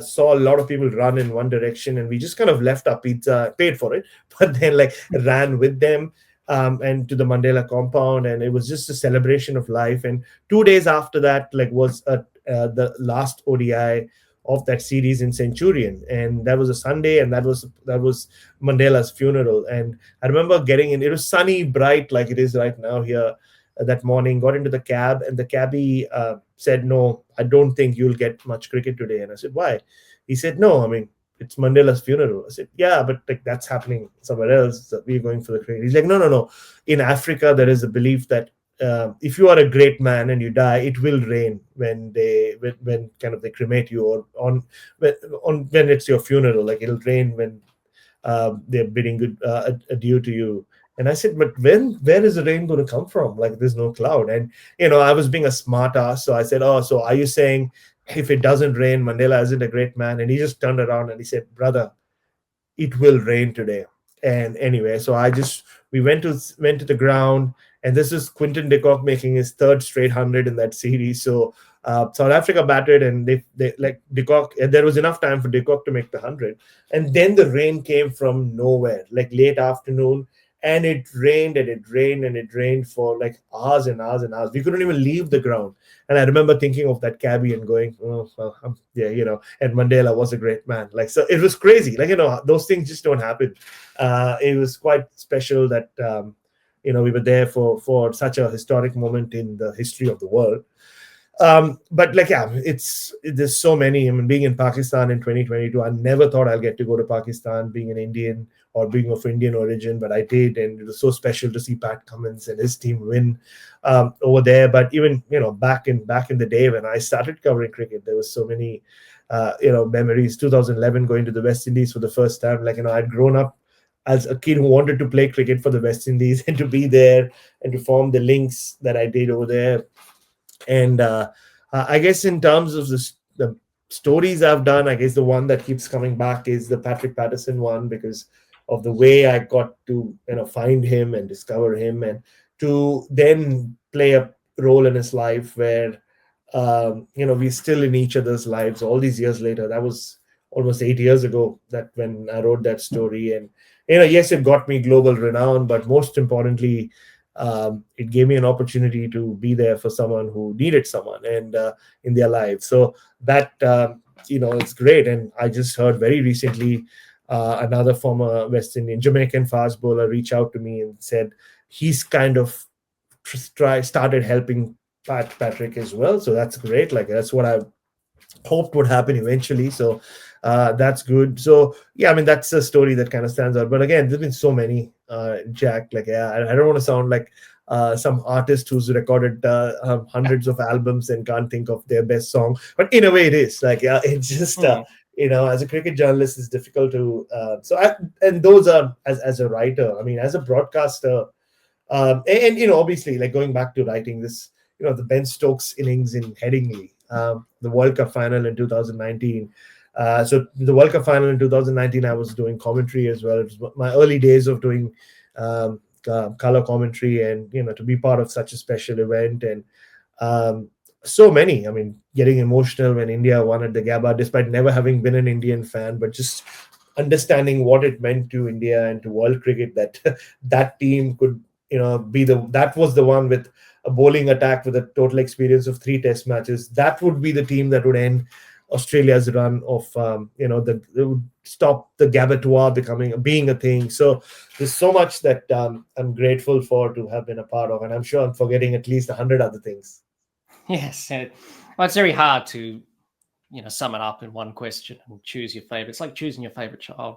saw a lot of people run in one direction, and we just kind of left our pizza, paid for it, but then like ran with them, and to the Mandela compound, and it was just a celebration of life. And 2 days after that, like, was the last ODI of that series in Centurion, and that was a Sunday, and that was Mandela's funeral. And I remember getting in. It was sunny, bright, like it is right now here. That morning, got into the cab, and the cabbie said, "No, I don't think you'll get much cricket today." And I said, "Why?" He said, "No, I mean, it's Mandela's funeral." I said, "Yeah, but like that's happening somewhere else. So we're going for the cricket." He's like, "No, no, no. In Africa, there is a belief that if you are a great man and you die, it will rain when kind of they cremate you, or when it's your funeral. Like, it'll rain when they're bidding good adieu to you." And I said, "But where is the rain going to come from? Like, there's no cloud." And I was being a smart ass, so I said, "Oh, so are you saying if it doesn't rain, Mandela isn't a great man?" And he just turned around and he said, "Brother, it will rain today." And anyway, so we went to the ground, and this is Quinton de Kock making his third straight 100 in that series. So South Africa batted, and they like de Kock, and there was enough time for de Kock to make the 100, and then the rain came from nowhere, like late afternoon. And it rained and it rained and it rained for like hours and hours and hours. We couldn't even leave the ground. And I remember thinking of that cabbie and going, "Oh, well, yeah, and Mandela was a great man." Like, so it was crazy. Like, those things just don't happen. It was quite special that, we were there for such a historic moment in the history of the world. But like, yeah, there's so many. I mean, being in Pakistan in 2022, I never thought I'll get to go to Pakistan, being an Indian or being of Indian origin, but I did, and it was so special to see Pat Cummins and his team win over there. But even back in the day when I started covering cricket, there was so many memories. 2011 going to the West Indies for the first time. Like, I'd grown up as a kid who wanted to play cricket for the West Indies and to be there and to form the links that I did over there. And I guess in terms of the stories I've done, I guess the one that keeps coming back is the Patrick Patterson one, because of the way I got to find him and discover him, and to then play a role in his life where we're still in each other's lives all these years later. That was almost 8 years ago that when I wrote that story. And yes, it got me global renown, but most importantly, it gave me an opportunity to be there for someone who needed someone and in their lives. So that it's great. And I just heard very recently another former West Indian Jamaican fast bowler reach out to me and said he's kind of started helping Patrick as well. So that's great. Like, that's what I hoped would happen eventually. So that's good. So yeah, I mean, that's a story that kind of stands out. But again, there's been so many, Jack. Like, I don't want to sound like some artist who's recorded hundreds of albums and can't think of their best song. But in a way, it is like, it's just as a cricket journalist, it's difficult to. And those are as a writer. I mean, as a broadcaster, and obviously, like, going back to writing this, the Ben Stokes innings in Headingley, the World Cup final in 2019. So the World Cup final in 2019, I was doing commentary as well. It was my early days of doing color commentary, and to be part of such a special event, and so many. I mean, getting emotional when India won at the Gabba, despite never having been an Indian fan, but just understanding what it meant to India and to world cricket that that team could that was the one with a bowling attack with a total experience of 3 test matches. That would be the team that would end Australia's run of it would stop the Gabatoir being a thing. So there's so much that I'm grateful for to have been a part of, and I'm sure I'm forgetting at least 100 other things. Yes, well, it's very hard to sum it up in one question and choose your favorite. It's like choosing your favorite child.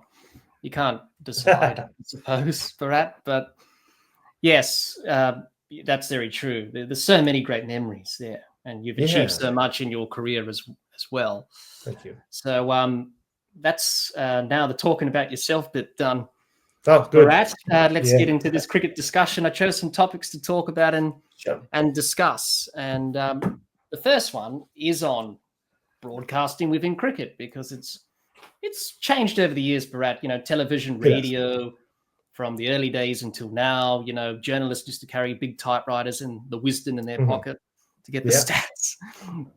You can't decide, I suppose, Bharat. But yes, that's very true. There's so many great memories there, and you've achieved so much in your career as well. Thank you. So that's now the talking about yourself bit done. Oh, good. Bharat, let's get into this cricket discussion. I chose some topics to talk about and discuss. And the first one is on broadcasting within cricket, because it's changed over the years, Bharat. Television, radio, from the early days until now. Journalists used to carry big typewriters and the wisdom in their pocket to get the stats.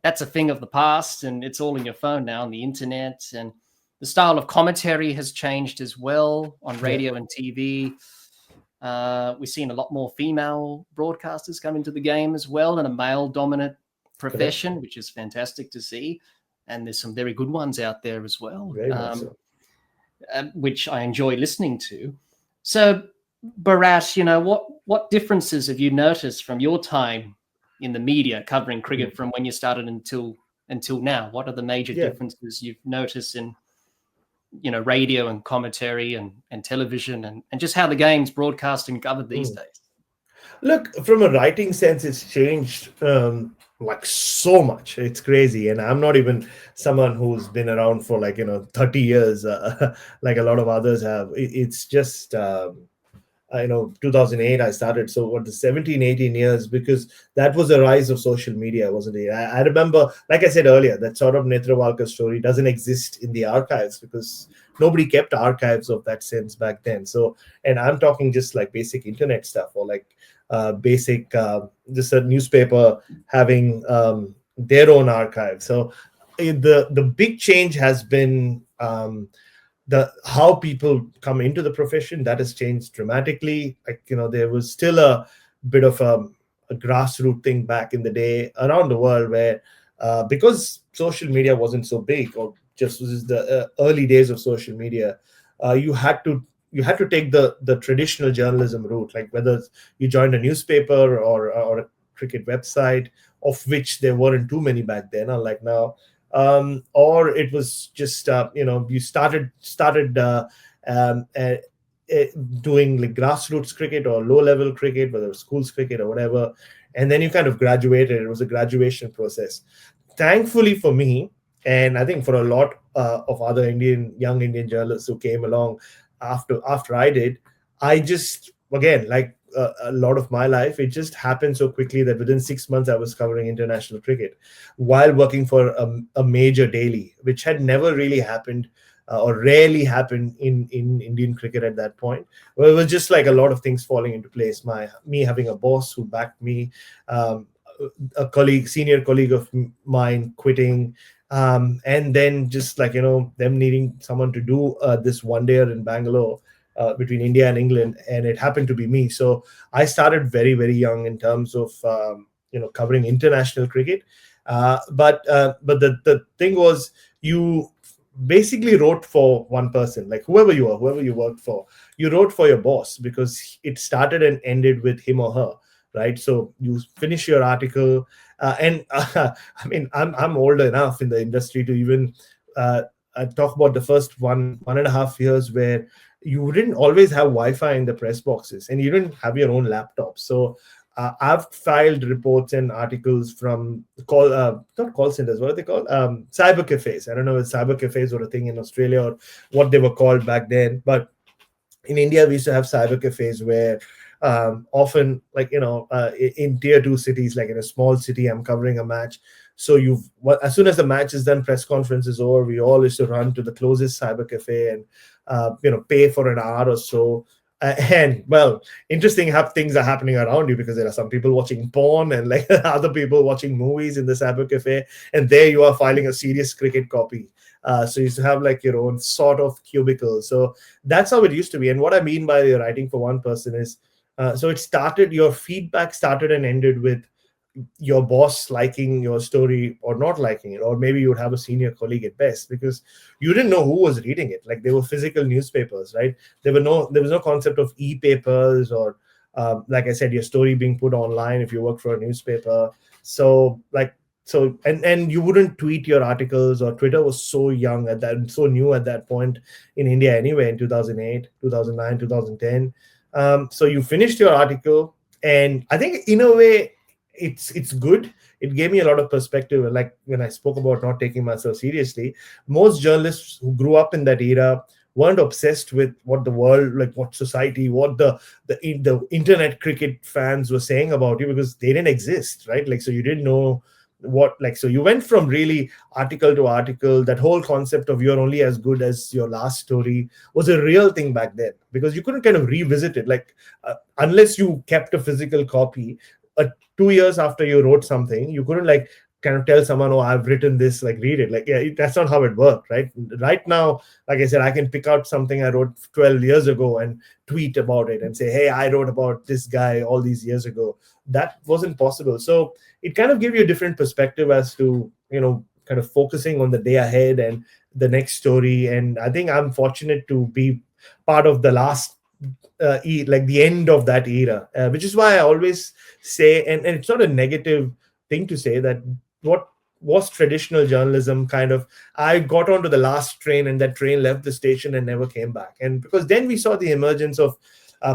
That's a thing of the past, and it's all in your phone now on the internet. And the style of commentary has changed as well on radio and TV. We're seeing a lot more female broadcasters come into the game as well, in a male-dominant profession, which is fantastic to see. And there's some very good ones out there as well, which I enjoy listening to. So, Bharat, what differences have you noticed from your time in the media covering cricket from when you started until now? What are the major differences you've noticed in radio and commentary and television and just how the game's broadcasting covered these days? Look, from a writing sense, it's changed like so much. It's crazy. And I'm not even someone who's been around for 30 years like a lot of others have. It's just 2008 I started, so what, the 17 18 years, because that was the rise of social media, wasn't it? I remember, like I said earlier, that sort of Netrawalkar story doesn't exist in the archives because nobody kept archives of that sense back then. So, and I'm talking just like basic internet stuff, or like basic just a newspaper having their own archive. So the big change has been how people come into the profession. That has changed dramatically. There was still a bit of a grassroots thing back in the day around the world where because social media wasn't so big, or just was the early days of social media, you had to take the traditional journalism route, like whether you joined a newspaper or a cricket website, of which there weren't too many back then, unlike now. Or it was just you started doing like grassroots cricket or low level cricket, whether it was schools cricket or whatever, and then you kind of graduated. It was a graduation process. Thankfully for me, And I think for a lot of other young Indian journalists who came along after I did, I just, again, like a lot of my life, it just happened so quickly that within 6 months I was covering international cricket while working for a major daily, which had never really happened or rarely happened in Indian cricket at that point. Well, it was just like a lot of things falling into place. Me having a boss who backed me, um, a senior colleague of mine quitting, and then just like them needing someone to do this one day in Bangalore between India and England, and it happened to be me. So I started very very young in terms of covering international cricket. But the thing was, you basically wrote for one person, like whoever you worked for, you wrote for your boss because it started and ended with him or her, right? So you finish your article, and I mean, I'm older enough in the industry to even talk about the first 1.5 years where you didn't always have Wi-Fi in the press boxes, and you didn't have your own laptop. So I've filed reports and articles from not call centers. What are they called? Cyber cafes. I don't know if cyber cafes were a thing in Australia or what they were called back then, but in India, we used to have cyber cafes where often, like, in tier two cities, like in a small city, I'm covering a match. So as soon as the match is done, press conference is over, we all used to run to the closest cyber cafe and, pay for an hour or so. And well, interesting how things are happening around you, because there are some people watching porn and like other people watching movies in the cyber cafe, and there you are filing a serious cricket copy. So you used to have like your own sort of cubicle. So that's how it used to be. And what I mean by writing for one person is, so your feedback started and ended with your boss liking your story or not liking it, or maybe you would have a senior colleague at best, because you didn't know who was reading it. Like, they were physical newspapers, right? There was no concept of e-papers or, like I said, your story being put online if you work for a newspaper. And you wouldn't tweet your articles, or Twitter was so young at that, so new at that point in India anyway, in 2008, 2009, 2010. So you finished your article, and I think in a way it's good. It gave me a lot of perspective. Like when I spoke about not taking myself seriously, most journalists who grew up in that era weren't obsessed with what the world, like what society, what the internet cricket fans were saying about you, because they didn't exist, right? Like, so you didn't know so you went from really article to article. That whole concept of you're only as good as your last story was a real thing back then, because you couldn't kind of revisit it, like unless you kept a physical copy. 2 years after you wrote something, you couldn't like kind of tell someone, oh, I've written this, like read it. Like, yeah, that's not how it worked, right now. Like I said, I can pick out something I wrote 12 years ago and tweet about it and say, hey, I wrote about this guy all these years ago. That wasn't possible. So it kind of gave you a different perspective as to, kind of focusing on the day ahead and the next story. And I think I'm fortunate to be part of the last like the end of that era, which is why I always say, and it's not a negative thing to say, that what was traditional journalism kind of, I got onto the last train, and that train left the station and never came back. And because then we saw the emergence of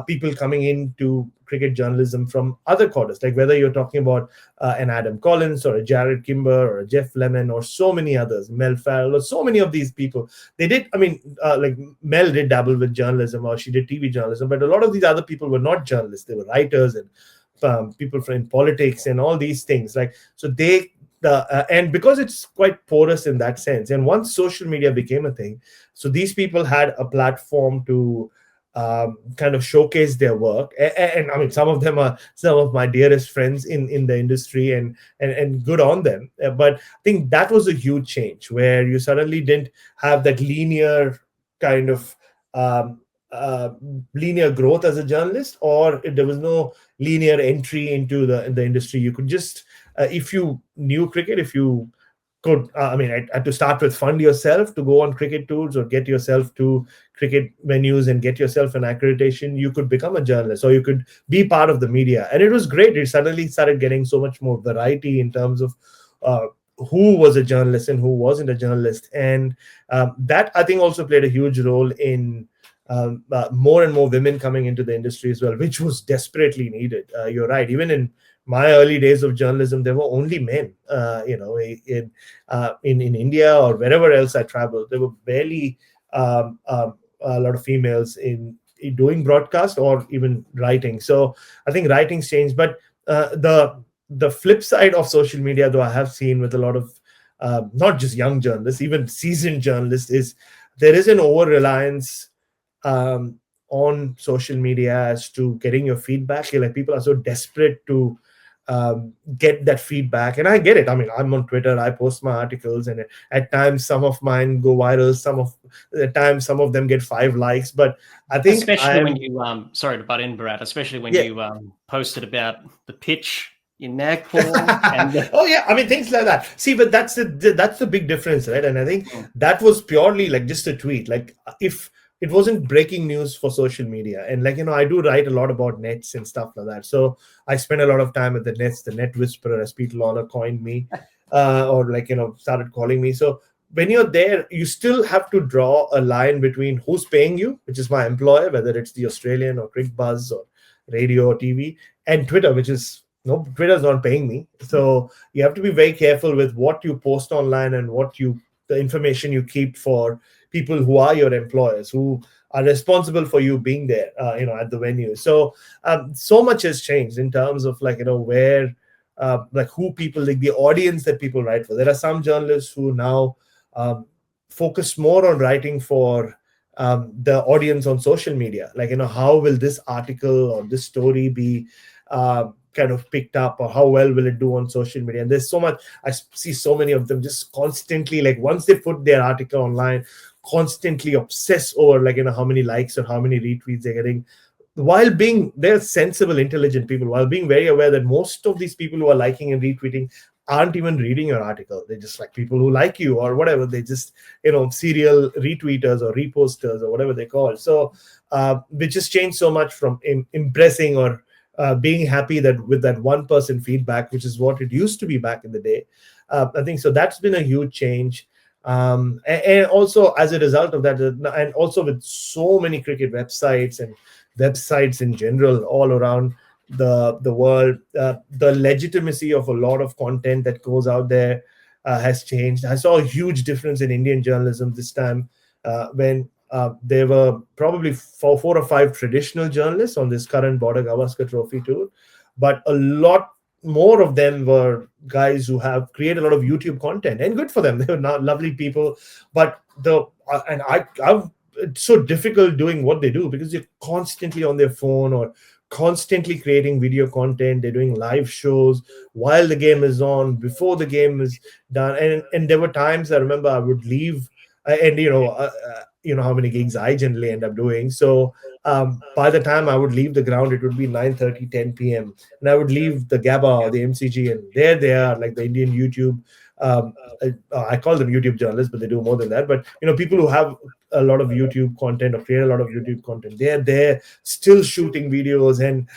people coming into cricket journalism from other quarters, like whether you're talking about an Adam Collins or a Jared Kimber or a Jeff Lemon or so many others, Mel Farrell, or so many of these people. They did, like Mel did dabble with journalism, or she did TV journalism, but a lot of these other people were not journalists. They were writers and people in politics and all these things. Like, so and because it's quite porous in that sense, and once social media became a thing, so these people had a platform to kind of showcase their work. And I mean, some of them are some of my dearest friends in the industry, and good on them. But I think that was a huge change, where you suddenly didn't have that linear kind of um, uh, linear growth as a journalist, or there was no linear entry into the industry. You could just, if you knew cricket, if you could, I had to start with fund yourself to go on cricket tours, or get yourself to cricket venues and get yourself an accreditation. You could become a journalist, or you could be part of the media. And it was great. It suddenly started getting so much more variety in terms of who was a journalist and who wasn't a journalist. And that, I think, also played a huge role in more and more women coming into the industry as well, which was desperately needed. You're right. Even in my early days of journalism, there were only men. In India or wherever else I traveled, there were barely a lot of females in doing broadcast or even writing. So I think writing's changed, but the flip side of social media, though, I have seen with a lot of not just young journalists, even seasoned journalists, is there is an over reliance on social media as to getting your feedback. Like people are so desperate to get that feedback, and I get it. I mean, I'm on Twitter, I post my articles, and at times some of mine go viral, some of the times some of them get 5 likes, but I think especially when I'm you sorry to butt in, Bharat, especially when yeah. you posted about the pitch in Nagpur and Oh yeah, I mean things like that. See, but that's the big difference, right? And I think that was purely like just a tweet. Like if it wasn't breaking news for social media, and like I do write a lot about nets and stuff like that. So I spend a lot of time at the nets, the net whisperer, as Pete Lawler coined me, or like started calling me. So when you're there, you still have to draw a line between who's paying you, which is my employer, whether it's the Australian or Crick Buzz or radio or TV, and Twitter, which is no, Twitter's not paying me. So you have to be very careful with what you post online and the information you keep for people who are your employers, who are responsible for you being there, at the venue. So so much has changed in terms of like where, like who people, like the audience that people write for. There are some journalists who now focus more on writing for the audience on social media. Like how will this article or this story be kind of picked up, or how well will it do on social media? And there's so much, I see so many of them just constantly, like once they put their article online, constantly obsess over like how many likes or how many retweets they're getting, while they're sensible, intelligent people, while being very aware that most of these people who are liking and retweeting aren't even reading your article. They're just like people who like you or whatever. They just serial retweeters or reposters or whatever they call. So which has changed so much from impressing or being happy that with that 1% feedback, which is what it used to be back in the day. I think so. That's been a huge change. And also as a result of that, and also with so many cricket websites and websites in general all around the world, the legitimacy of a lot of content that goes out there has changed. I saw a huge difference in Indian journalism this time when there were probably four or five traditional journalists on this current Border Gavaskar Trophy tour, but a lot more of them were guys who have created a lot of YouTube content, and good for them. They were not lovely people, but it's so difficult doing what they do because they're constantly on their phone or constantly creating video content. They're doing live shows while the game is on, before the game is done, and there were times I remember I would leave, and how many gigs I generally end up doing. So by the time I would leave the ground, it would be 9:30, 10 p.m. And I would leave the GABA or the MCG, and there they are, like the Indian YouTube. I call them YouTube journalists, but they do more than that. But people who have a lot of YouTube content or create a lot of YouTube content, they're there still shooting videos. And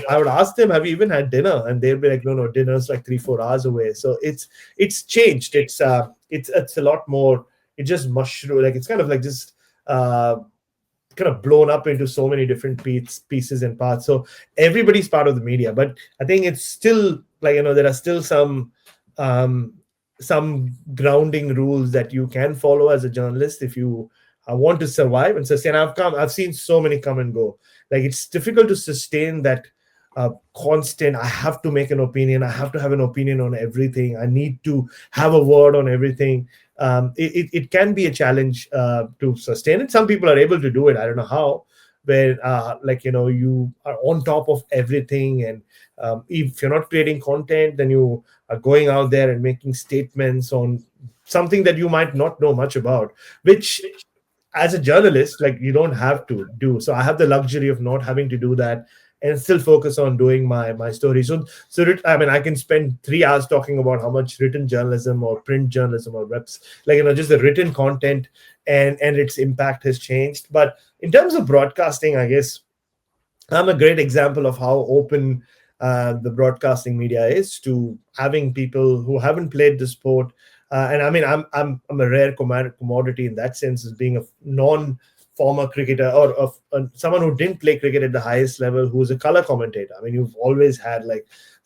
I would ask them, "Have you even had dinner?" And they'd be like, "No, dinner's like 3-4 hours away." So it's changed. It's a lot more. It just mushroom, like it's kind of like just kind of blown up into so many different pieces and parts. So everybody's part of the media, but I think it's still like there are still some grounding rules that you can follow as a journalist if you want to survive and sustain. I've seen so many come and go. Like it's difficult to sustain that constant. I have to make an opinion. I have to have an opinion on everything. I need to have a word on everything. It can be a challenge to sustain it. Some people are able to do it. I don't know how, where you are on top of everything, and if you're not creating content, then you are going out there and making statements on something that you might not know much about, which as a journalist, like you don't have to do. So I have the luxury of not having to do that and still focus on doing my story. So I mean, I can spend 3 hours talking about how much written journalism or print journalism or webs, just the written content and its impact has changed. But in terms of broadcasting, I guess I'm a great example of how open the broadcasting media is to having people who haven't played the sport. And I mean, I'm a rare commodity in that sense, as being a non former cricketer or of someone who didn't play cricket at the highest level who's a color commentator. I mean, you've always had like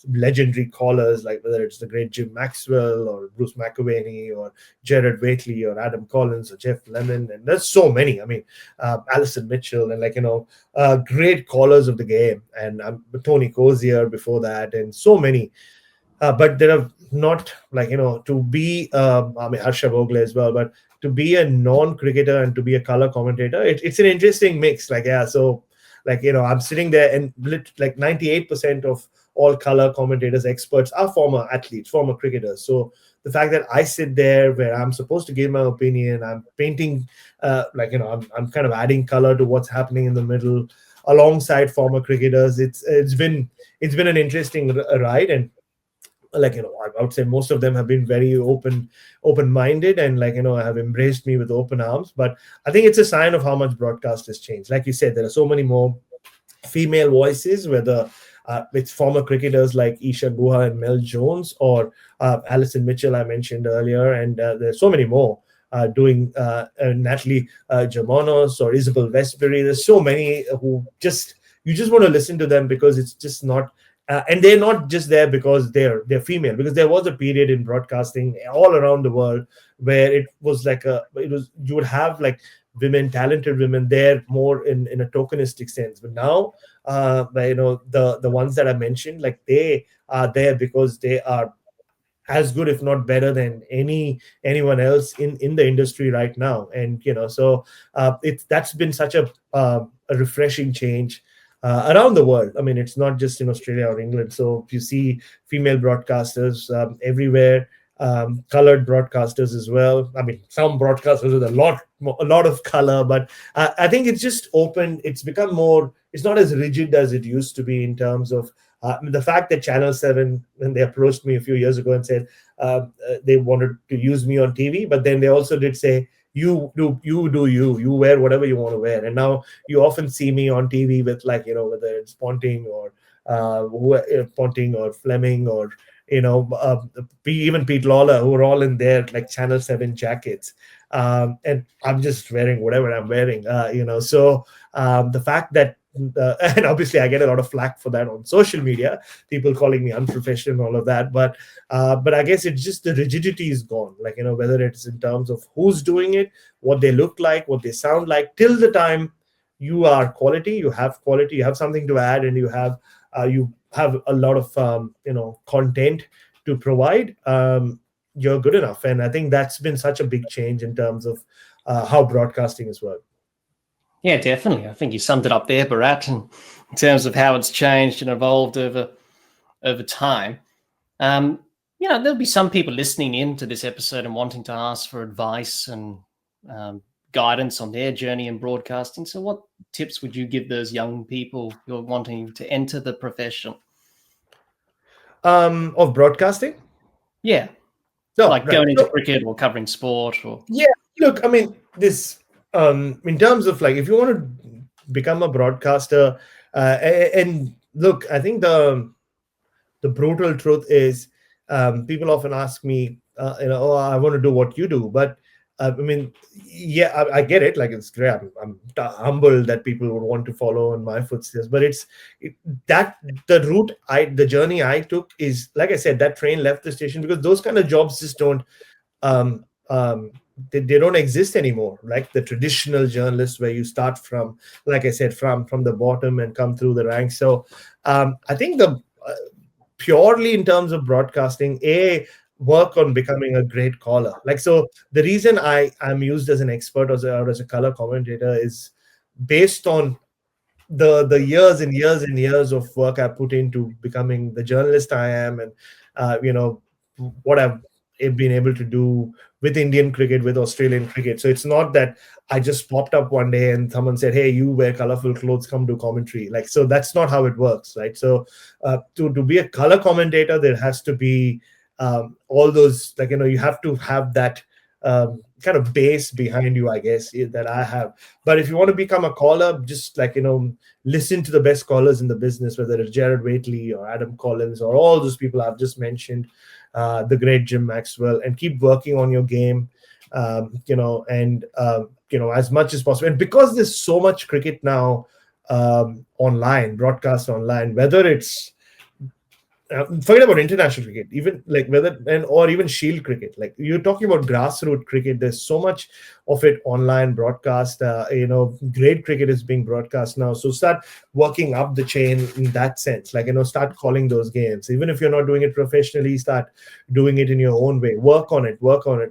legendary callers, like whether it's the great Jim Maxwell or Bruce McAvaney or Jared Waitley or Adam Collins or Jeff Lemon, and there's so many. I mean, Alison Mitchell, and great callers of the game, and Tony Cozier before that, and so many. But there are not to be Harsha Vogle as well, but to be a non-cricketer and to be a color commentator, it's an interesting mix. I'm sitting there and 98% of all color commentators, experts are former athletes, former cricketers. So the fact that I sit there where I'm supposed to give my opinion, I'm painting, I'm kind of adding color to what's happening in the middle alongside former cricketers. It's been an interesting ride, and I would say most of them have been very open-minded and have embraced me with open arms. But I think it's a sign of how much broadcast has changed. Like you said, there are so many more female voices, whether it's former cricketers like Isha Guha and Mel Jones, or Alison Mitchell I mentioned earlier, and there's so many more doing Natalie Germanos or Isabel Westbury. There's so many who you just want to listen to them because it's just not. And they're not just there because they're female, because there was a period in broadcasting all around the world where it was you would have like women, talented women there more in a tokenistic sense. But now, the ones that I mentioned, like they are there because they are as good, if not better, than anyone else in the industry right now. And that's been such a refreshing change around the world. I mean, it's not just in Australia or England. So you see female broadcasters everywhere, colored broadcasters as well. I mean, some broadcasters with a lot of color, but I think it's just open. It's become more. It's not as rigid as it used to be in terms of the fact that Channel 7, when they approached me a few years ago and said they wanted to use me on TV, but then they also did say, you wear whatever you want to wear. And now you often see me on TV with whether it's Ponting or Ponting or Fleming or even Pete Lawler, who are all in their like Channel 7 jackets, and I'm just wearing whatever I'm wearing. So the fact that and obviously I get a lot of flack for that on social media, people calling me unprofessional and all of that, but I guess it's just the rigidity is gone, whether it's in terms of who's doing it, what they look like, what they sound like. Till the time you are quality, you have something to add, and you have a lot of content to provide, you're good enough. And I think that's been such a big change in terms of how broadcasting has worked. Yeah, definitely. I think you summed it up there, Bharat, in terms of how it's changed and evolved over time. There'll be some people listening into this episode and wanting to ask for advice and guidance on their journey in broadcasting. So what tips would you give those young people who are wanting to enter the profession? Of broadcasting? Yeah. Going into cricket or covering sport or... Yeah, look, I mean, this... in terms of if you want to become a broadcaster, and look, I think the brutal truth is, people often ask me, I want to do what you do, but I mean, yeah, I get it. Like, it's great. I'm humbled that people would want to follow in my footsteps, but the journey I took is, like I said, that train left the station because those kind of jobs just don't. They don't exist anymore, like the traditional journalists where you start from, like I said, from the bottom and come through the ranks. So I think purely in terms of broadcasting, work on becoming a great caller. So the reason I'm used as an expert or as a color commentator is based on the years and years and years of work I put into becoming the journalist I am, and what I've been able to do with Indian cricket, with Australian cricket. So it's not that I just popped up one day and someone said, hey, you wear colorful clothes, come do commentary. So that's not how it works, right? So to be a color commentator, there has to be all those, you have to have that kind of base behind you, I guess, that I have. But if you want to become a caller, just listen to the best callers in the business, whether it's Jared Waitley or Adam Collins or all those people I've just mentioned, the great Jim Maxwell, and keep working on your game, and as much as possible. And because there's so much cricket now, online, broadcast online, whether it's forget about international cricket, even like whether and or even shield cricket, like you're talking about grassroots cricket, there's so much of it online broadcast. Great cricket is being broadcast now, so start working up the chain in that sense, like start calling those games. Even if you're not doing it professionally, start doing it in your own way. Work on it,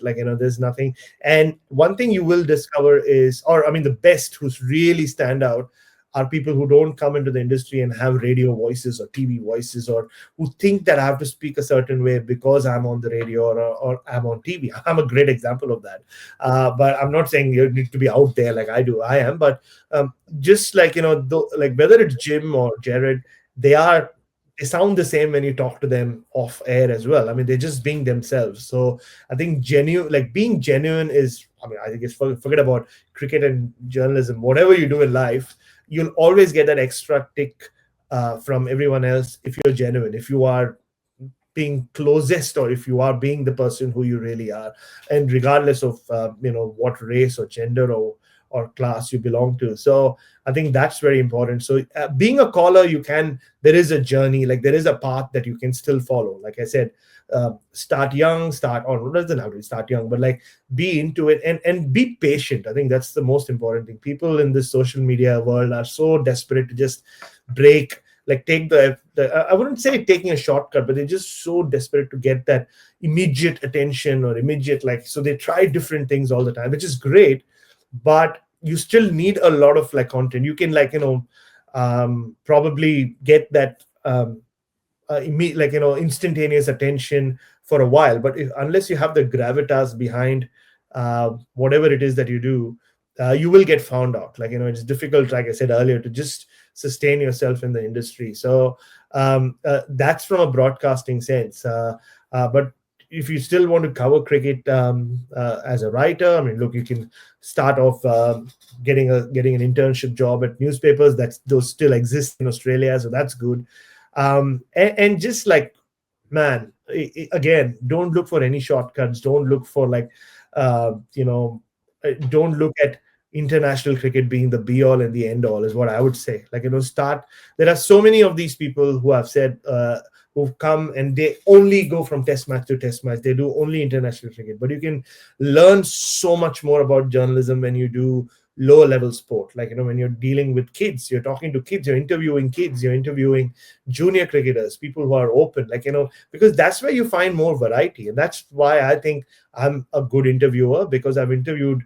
like there's nothing. And one thing you will discover is, or I mean, the best who's really stand out are people who don't come into the industry and have radio voices or TV voices, or who think that I have to speak a certain way because I'm on the radio, or I'm on TV. I'm a great example of that. But I'm not saying you need to be out there like I do. I am, but just like, like whether it's Jim or Jared, they sound the same when you talk to them off air as well. I mean, they're just being themselves. So I think being genuine is, I mean, I think forget about cricket and journalism, whatever you do in life, you'll always get that extra tick from everyone else if you're genuine, if you are being closest, or if you are being the person who you really are, and regardless of what race or gender or class you belong to. So I think that's very important. So being a caller, there is a journey, like there is a path that you can still follow. Like I said, start young, or doesn't have to start young, but like be into it, and be patient. I think that's the most important thing. People in this social media world are so desperate to just break, like take the I wouldn't say taking a shortcut, but they're just so desperate to get that immediate attention or immediate, like, so they try different things all the time, which is great, but you still need a lot of like content. You can probably get that instantaneous attention for a while, but unless you have the gravitas behind whatever it is that you do, you will get found out. Like, it's difficult, like I said earlier, to just sustain yourself in the industry. So that's from a broadcasting sense. But if you still want to cover cricket as a writer, I mean, look, you can start off getting an internship job at newspapers. Those still exist in Australia, so that's good. And just like, man, again, don't look for any shortcuts. Don't look for don't look at international cricket being the be all and the end all, is what I would say. Like, there are so many of these people who have said, who've come and they only go from test match to test match. They do only international cricket, but you can learn so much more about journalism when you do lower level sport. Like, when you're dealing with kids, you're talking to kids, you're interviewing kids, you're interviewing junior cricketers, people who are open, because that's where you find more variety. And that's why I think I'm a good interviewer, because I've interviewed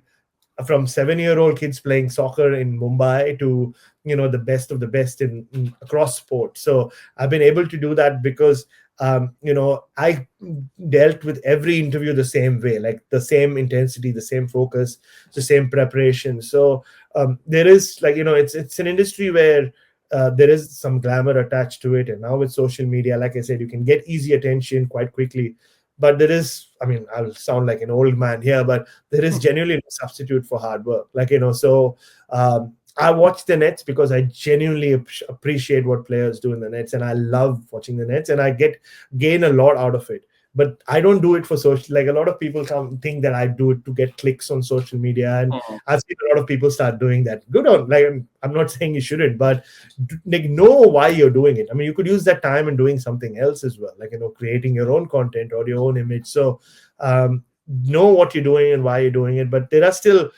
from 7-year-old kids playing soccer in Mumbai to the best of the best in across sports. So I've been able to do that because I dealt with every interview the same way, like the same intensity, the same focus, the same preparation. So there is it's an industry where there is some glamour attached to it, and now with social media, like I said, you can get easy attention quite quickly. But there is, I mean, I'll sound like an old man here, but there is genuinely no substitute for hard work. So I watch the nets because I genuinely appreciate what players do in the nets, and I love watching the nets, and I gain a lot out of it. But I don't do it for social. Like, a lot of people think that I do it to get clicks on social media, and I've seen a lot of people start doing that. Good on, like, I'm not saying you shouldn't, but know why you're doing it. I mean, you could use that time in doing something else as well, like, creating your own content or your own image. So know what you're doing and why you're doing it. But there are still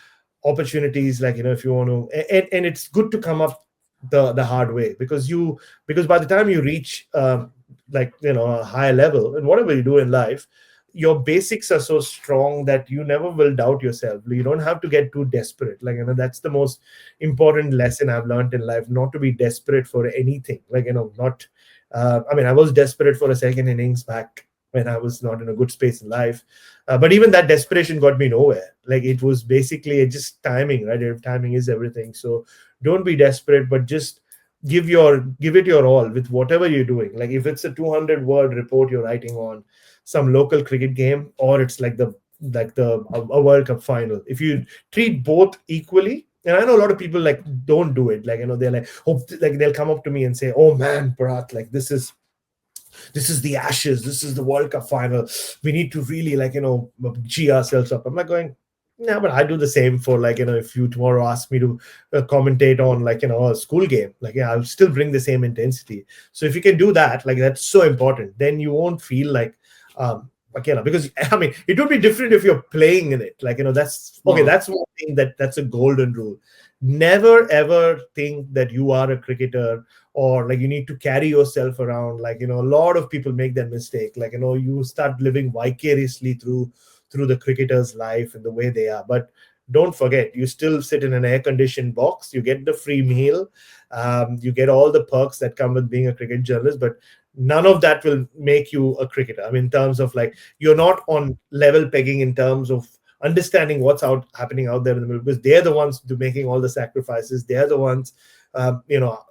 opportunities, like, if you want to, and it's good to come up the hard way, because by the time you reach a higher level and whatever you do in life, your basics are so strong that you never will doubt yourself. You don't have to get too desperate. Like, that's the most important lesson I've learned in life, not to be desperate for anything. Like, not I mean, I was desperate for a second innings back when I was not in a good space in life. But even that desperation got me nowhere. Like, it was basically just timing, right? Timing is everything. So don't be desperate, but just give it your all with whatever you're doing. Like, if it's a 200-word report you're writing on some local cricket game, or it's like a World Cup final, if you treat both equally. And I know a lot of people like don't do it. Like, they're like, they'll come up to me and say, "Oh man, Bharat, like, this is the Ashes, this is the World Cup final. We need to really gee ourselves up." I'm like going, Yeah, but I do the same for, like, if you tomorrow ask me to commentate on, like, a school game, like, yeah, I'll still bring the same intensity. So if you can do that, like, that's so important. Then you won't feel like, because I mean, it would be different if you're playing in it. Like, that's okay. Mm. That's one thing that's a golden rule. Never ever think that you are a cricketer, or like you need to carry yourself around. Like, a lot of people make that mistake. Like, you start living vicariously through the cricketer's life and the way they are. But don't forget, you still sit in an air conditioned box, you get the free meal, you get all the perks that come with being a cricket journalist, but none of that will make you a cricketer. I mean, in terms of, like, you're not on level pegging in terms of understanding what's happening out there in the middle, because they're the ones making all the sacrifices. They're the ones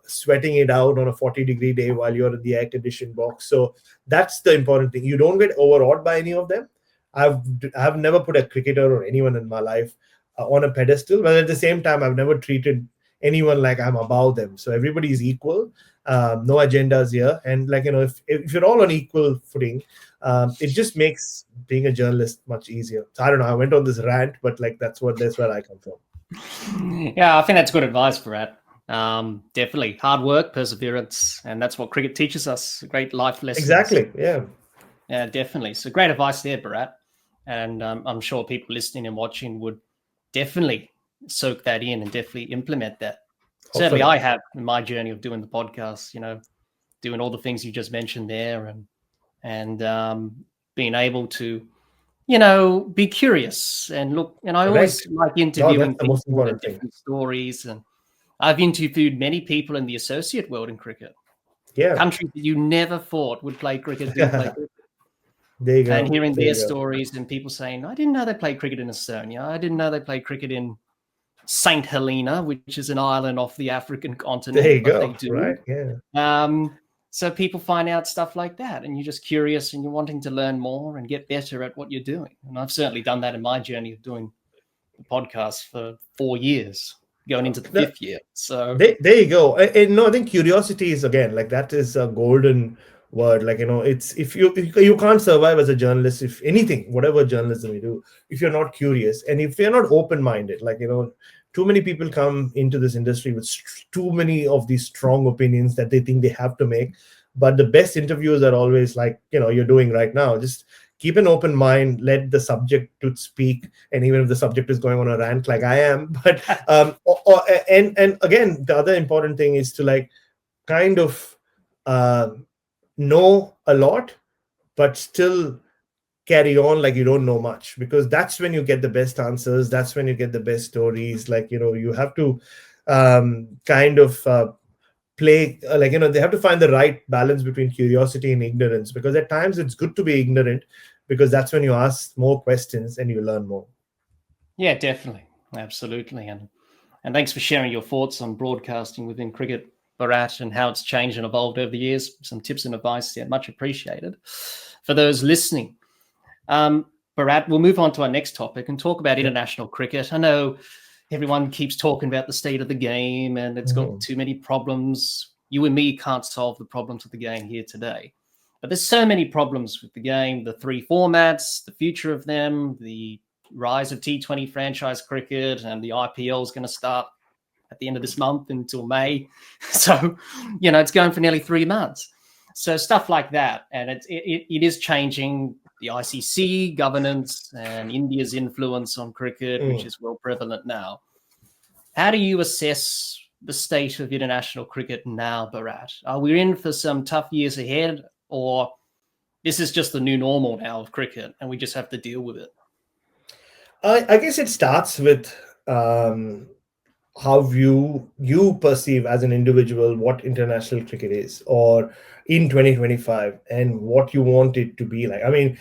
sweating it out on a 40-degree day while you're in the air conditioned box. So that's the important thing. You don't get overawed by any of them. I've never put a cricketer or anyone in my life on a pedestal, but at the same time, I've never treated anyone like I'm above them. So everybody is equal. No agendas here, and, like, if you're all on equal footing, it just makes being a journalist much easier. So I don't know. I went on this rant, but, like, that's where I come from. Yeah, I think that's good advice, Bharat. Definitely hard work, perseverance, and that's what cricket teaches us. Great life lessons. Exactly. Yeah. Yeah, definitely. So great advice there, Bharat. And I'm sure people listening and watching would definitely soak that in and definitely implement that. Hopefully. Certainly I have in my journey of doing the podcast, doing all the things you just mentioned there, and being able to, be curious and look. And I always like interviewing people with different stories. And I've interviewed many people in the associate world in cricket. Yeah. Countries that you never thought would play cricket do play cricket. There you go. And hearing their stories and people saying, I didn't know they played cricket in Estonia. I didn't know they played cricket in St. Helena, which is an island off the African continent. There you go. They do. Right. Yeah. So people find out stuff like that, and you're just curious and you're wanting to learn more and get better at what you're doing. And I've certainly done that in my journey of doing the podcast for 4 years, going into the 5th year. So there you go. And no, I think curiosity is, again, like, that is a golden word. Like, it's, if you can't survive as a journalist, if anything, whatever journalism you do, if you're not curious and if you're not open-minded. Like, too many people come into this industry with too many of these strong opinions that they think they have to make. But the best interviews are always like, you're doing right now. Just keep an open mind, let the subject to speak. And even if the subject is going on a rant like I am, but and again, the other important thing is to, like, kind of know a lot, but still carry on like you don't know much, because that's when you get the best answers. That's when you get the best stories. Like, you have to kind of play, like, they have to find the right balance between curiosity and ignorance, because at times it's good to be ignorant, because that's when you ask more questions and you learn more. Yeah, definitely. Absolutely. And thanks for sharing your thoughts on broadcasting within cricket, Bharat, and how it's changed and evolved over the years. Some tips and advice there, much appreciated. For those listening, Bharat, we'll move on to our next topic and talk about international cricket. I know everyone keeps talking about the state of the game and it's got too many problems. You and me can't solve the problems of the game here today. But there's so many problems with the game, the 3 formats, the future of them, the rise of T20 franchise cricket, and the IPL is going to start at the end of this month until May. So, it's going for nearly 3 months. So stuff like that. And it is changing the ICC governance and India's influence on cricket, which is well prevalent now. How do you assess the state of international cricket now, Bharat? Are we in for some tough years ahead, or this is just the new normal now of cricket and we just have to deal with it? I guess it starts with how you perceive as an individual what international cricket is, or in 2025, and what you want it to be like. I mean,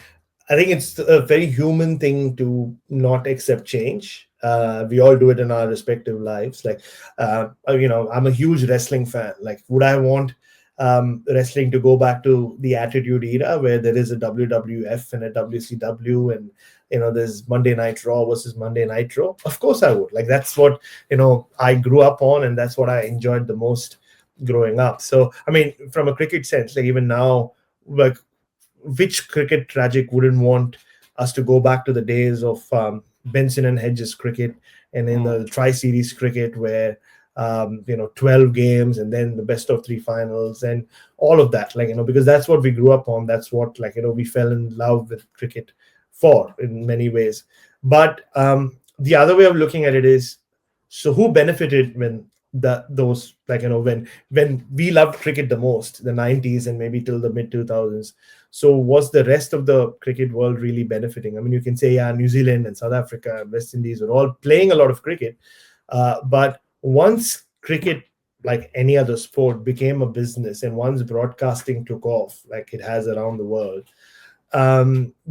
I think it's a very human thing to not accept change. We all do it in our respective lives. Like, I'm a huge wrestling fan. Like, would I want wrestling to go back to the Attitude Era, where there is a WWF and a WCW, and there's Monday Night Raw versus Monday Nitro? Of course I would. Like, that's what I grew up on, and that's what I enjoyed the most growing up. So, I mean, from a cricket sense, like, even now, like, which cricket tragic wouldn't want us to go back to the days of Benson and Hedges cricket, and in Mm. the Tri-Series cricket where 12 games and then the best of three finals and all of that, because that's what we grew up on. That's what, we fell in love with cricket for in many ways. But the other way of looking at it is, so who benefited when those, when we loved cricket the most, the 90s and maybe till the mid 2000s? So was the rest of the cricket world really benefiting? I mean, you can say, yeah, New Zealand and South Africa and West Indies were all playing a lot of cricket, but once cricket, like any other sport, became a business, and once broadcasting took off like it has around the world,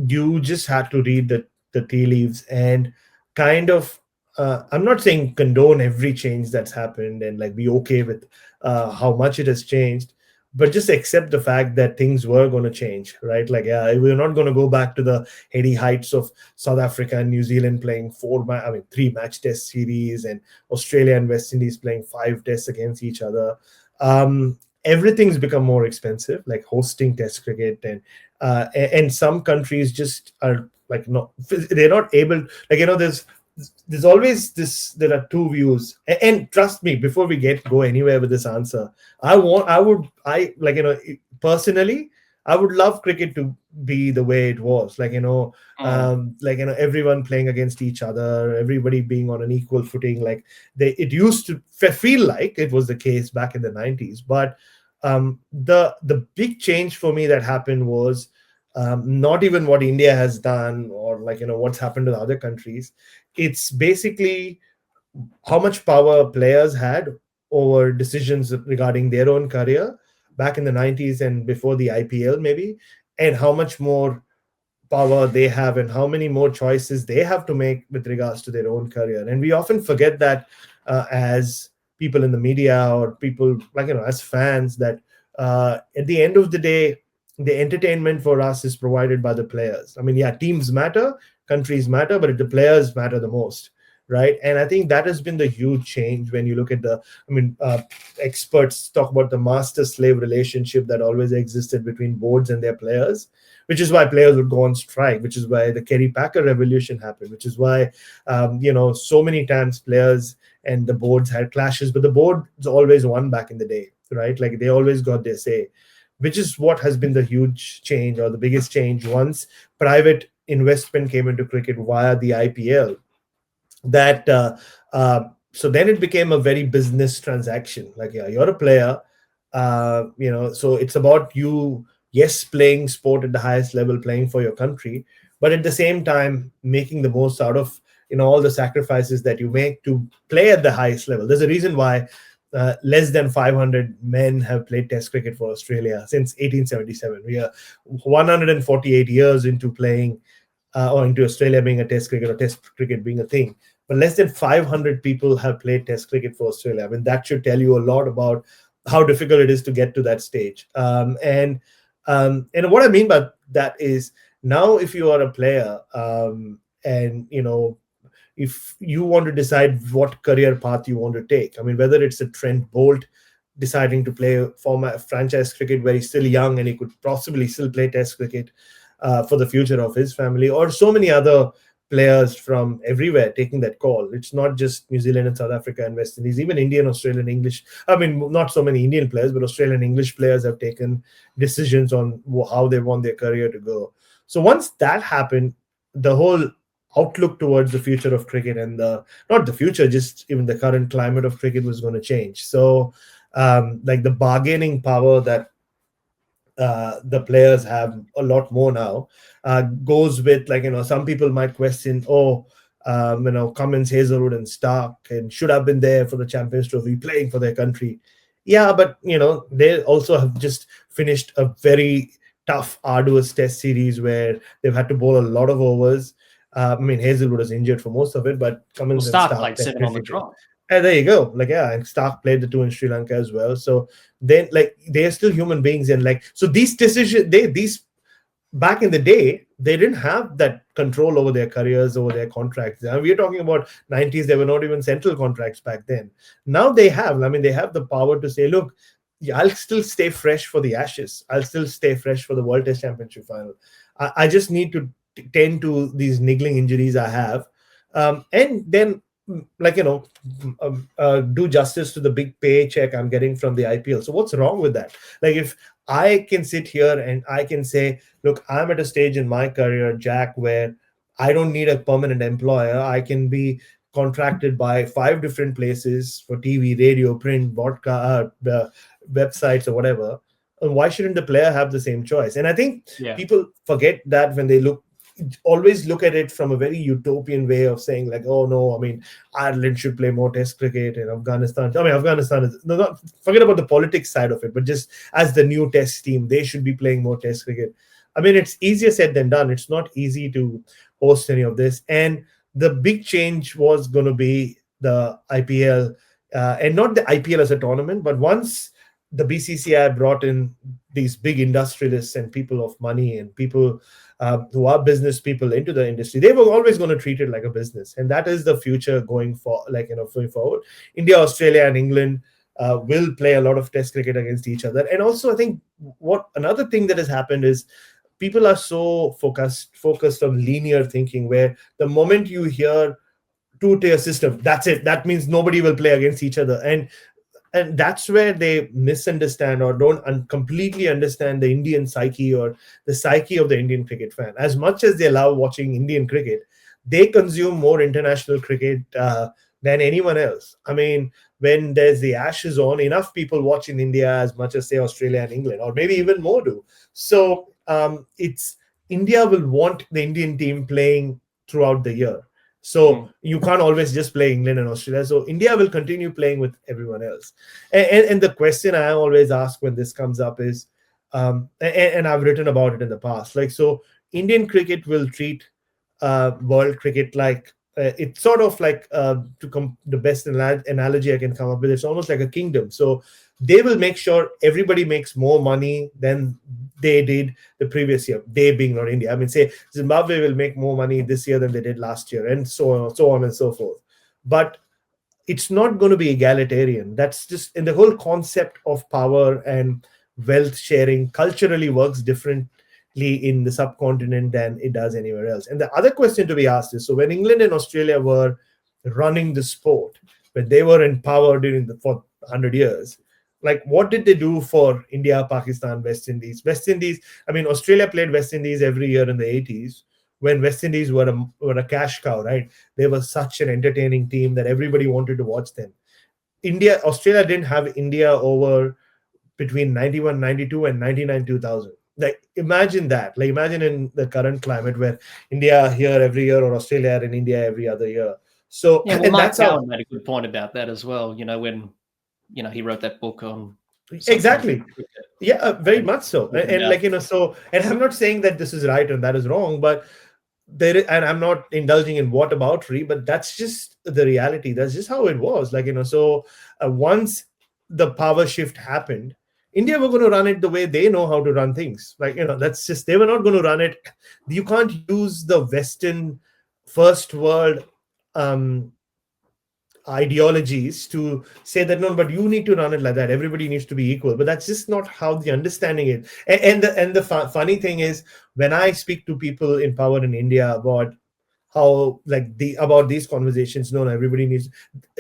you just had to read the tea leaves and kind of, I'm not saying condone every change that's happened and like be okay with how much it has changed, but just accept the fact that things were going to change, right? Like, yeah, we're not going to go back to the heady heights of South Africa and New Zealand playing three match test series, and Australia and West Indies playing five tests against each other. Everything's become more expensive, like hosting test cricket, and some countries just are like, no, they're not able, there's always this, there are two views, and trust me, before we go anywhere with this answer, personally, I would love cricket to be the way it was, Mm. everyone playing against each other, everybody being on an equal footing, like it used to feel like it was the case back in the 90s. But the big change for me that happened was, not even what India has done, or what's happened to the other countries. It's basically how much power players had over decisions regarding their own career back in the 90s and before the IPL maybe, and how much more power they have and how many more choices they have to make with regards to their own career. And we often forget that, as people in the media or people as fans, that at the end of the day, the entertainment for us is provided by the players. I mean, yeah, teams matter, countries matter, but the players matter the most, right? And I think that has been the huge change when you look at experts talk about the master slave relationship that always existed between boards and their players, which is why players would go on strike, which is why the Kerry Packer revolution happened, which is why, so many times players and the boards had clashes, but the boards always won back in the day, right? Like they always got their say, which is what has been the huge change, or the biggest change, once private investment came into cricket via the IPL. That So then it became a very business transaction. Like, yeah, you're a player, so it's about you, yes, playing sport at the highest level, playing for your country, but at the same time making the most out of all the sacrifices that you make to play at the highest level. There's a reason why less than 500 men have played test cricket for Australia since 1877. We are 148 years into playing, or into Australia being a test cricket, or test cricket being a thing. But less than 500 people have played test cricket for Australia. I mean, that should tell you a lot about how difficult it is to get to that stage. And what I mean by that is, now if you are a player, and if you want to decide what career path you want to take, I mean, whether it's a Trent Bolt deciding to play format franchise cricket where he's still young and he could possibly still play test cricket for the future of his family, or so many other players from everywhere taking that call. It's not just New Zealand and South Africa and West Indies, even Indian, Australian, English. I mean, not so many Indian players, but Australian English players have taken decisions on how they want their career to go. So once that happened, the whole outlook towards the future of cricket, and not the future, just even the current climate of cricket, was going to change. So the bargaining power that the players have a lot more now, goes with, some people might question, Cummins, Hazelwood and Stark and should have been there for the Champions Trophy playing for their country. Yeah, but they also have just finished a very tough, arduous test series where they've had to bowl a lot of overs. I mean, Hazelwood was injured for most of it, but Well, Cummins and Stark Stark played seven on the definitely did. trot. And there you go. And Stark played the two in Sri Lanka as well. So then, they are still human beings, and so these decisions, these back in the day, they didn't have that control over their careers, over their contracts. And we're talking about 90s. There were not even central contracts back then. Now they have. I mean, they have the power to say, look, yeah, I'll still stay fresh for the Ashes. I'll still stay fresh for the World Test Championship final. I just need to tend to these niggling injuries I have. And then do justice to the big paycheck I'm getting from the IPL. So what's wrong with that? Like, if I can sit here and I can say, look, I'm at a stage in my career, Jack, where I don't need a permanent employer. I can be contracted by 5 different places for TV, radio, print, websites, or whatever. Why shouldn't the player have the same choice? And I think Yeah. people forget that when they always look at it from a very utopian way of saying, like, oh no, I mean, Ireland should play more test cricket, and Afghanistan, I mean, Afghanistan is no, not, forget about the politics side of it, but just as the new test team, they should be playing more test cricket. I mean, it's easier said than done. It's not easy to host any of this. And the big change was going to be the IPL, and not the IPL as a tournament, but once the BCCI brought in these big industrialists and people of money and people who are business people into the industry, they were always going to treat it like a business, and that is the future going for, going forward. India, Australia, and England will play a lot of Test cricket against each other. And also, I think what another thing that has happened is people are so focused on linear thinking, where the moment you hear two-tier system, that's it. That means nobody will play against each other, and that's where they misunderstand or don't completely understand the Indian psyche or the psyche of the Indian cricket fan. As much as they love watching Indian cricket, they consume more international cricket than anyone else. I mean, when there's the Ashes on, enough people watch in India as much as, say, Australia and England, or maybe even more do. So it's India will want the Indian team playing throughout the year. So you can't always just play England and Australia. So India will continue playing with everyone else. And the question I always ask when this comes up is, and I've written about it in the past, like, so Indian cricket will treat world cricket like, it's sort of like, the best analogy I can come up with, it's almost like a kingdom. So they will make sure everybody makes more money than they did the previous year. They being not India. I mean, say Zimbabwe will make more money this year than they did last year, and so on and so forth. But it's not going to be egalitarian. That's just, in the whole concept of power and wealth sharing culturally works differently in the subcontinent than it does anywhere else. And the other question to be asked is, so when England and Australia were running the sport, when they were in power for 100 years, like, what did they do for India, Pakistan, West Indies? West Indies, I mean, Australia played West Indies every year in the 80s when West Indies were a cash cow, right? They were such an entertaining team that everybody wanted to watch them. Australia didn't have India over between 91, 92 and 99, 2000. Like, imagine that. Like, imagine in the current climate where India here every year or Australia and India every other year. So, Yeah, well, and Mark that's how. Cowan made a good point about that as well. When he wrote that book on Exactly. cricket. Yeah, very much so. And Yeah. like, so, and I'm not saying that this is right and that is wrong, but and I'm not indulging in whataboutery, but that's just the reality. That's just how it was. Like, so once the power shift happened, India were going to run it the way they know how to run things. Like, that's just, they were not going to run it. You can't use the Western first world ideologies to say that, no, but you need to run it like that, everybody needs to be equal. But that's just not how the understanding is. And the funny thing is, when I speak to people in power in India about how, like, about these conversations, no, everybody needs,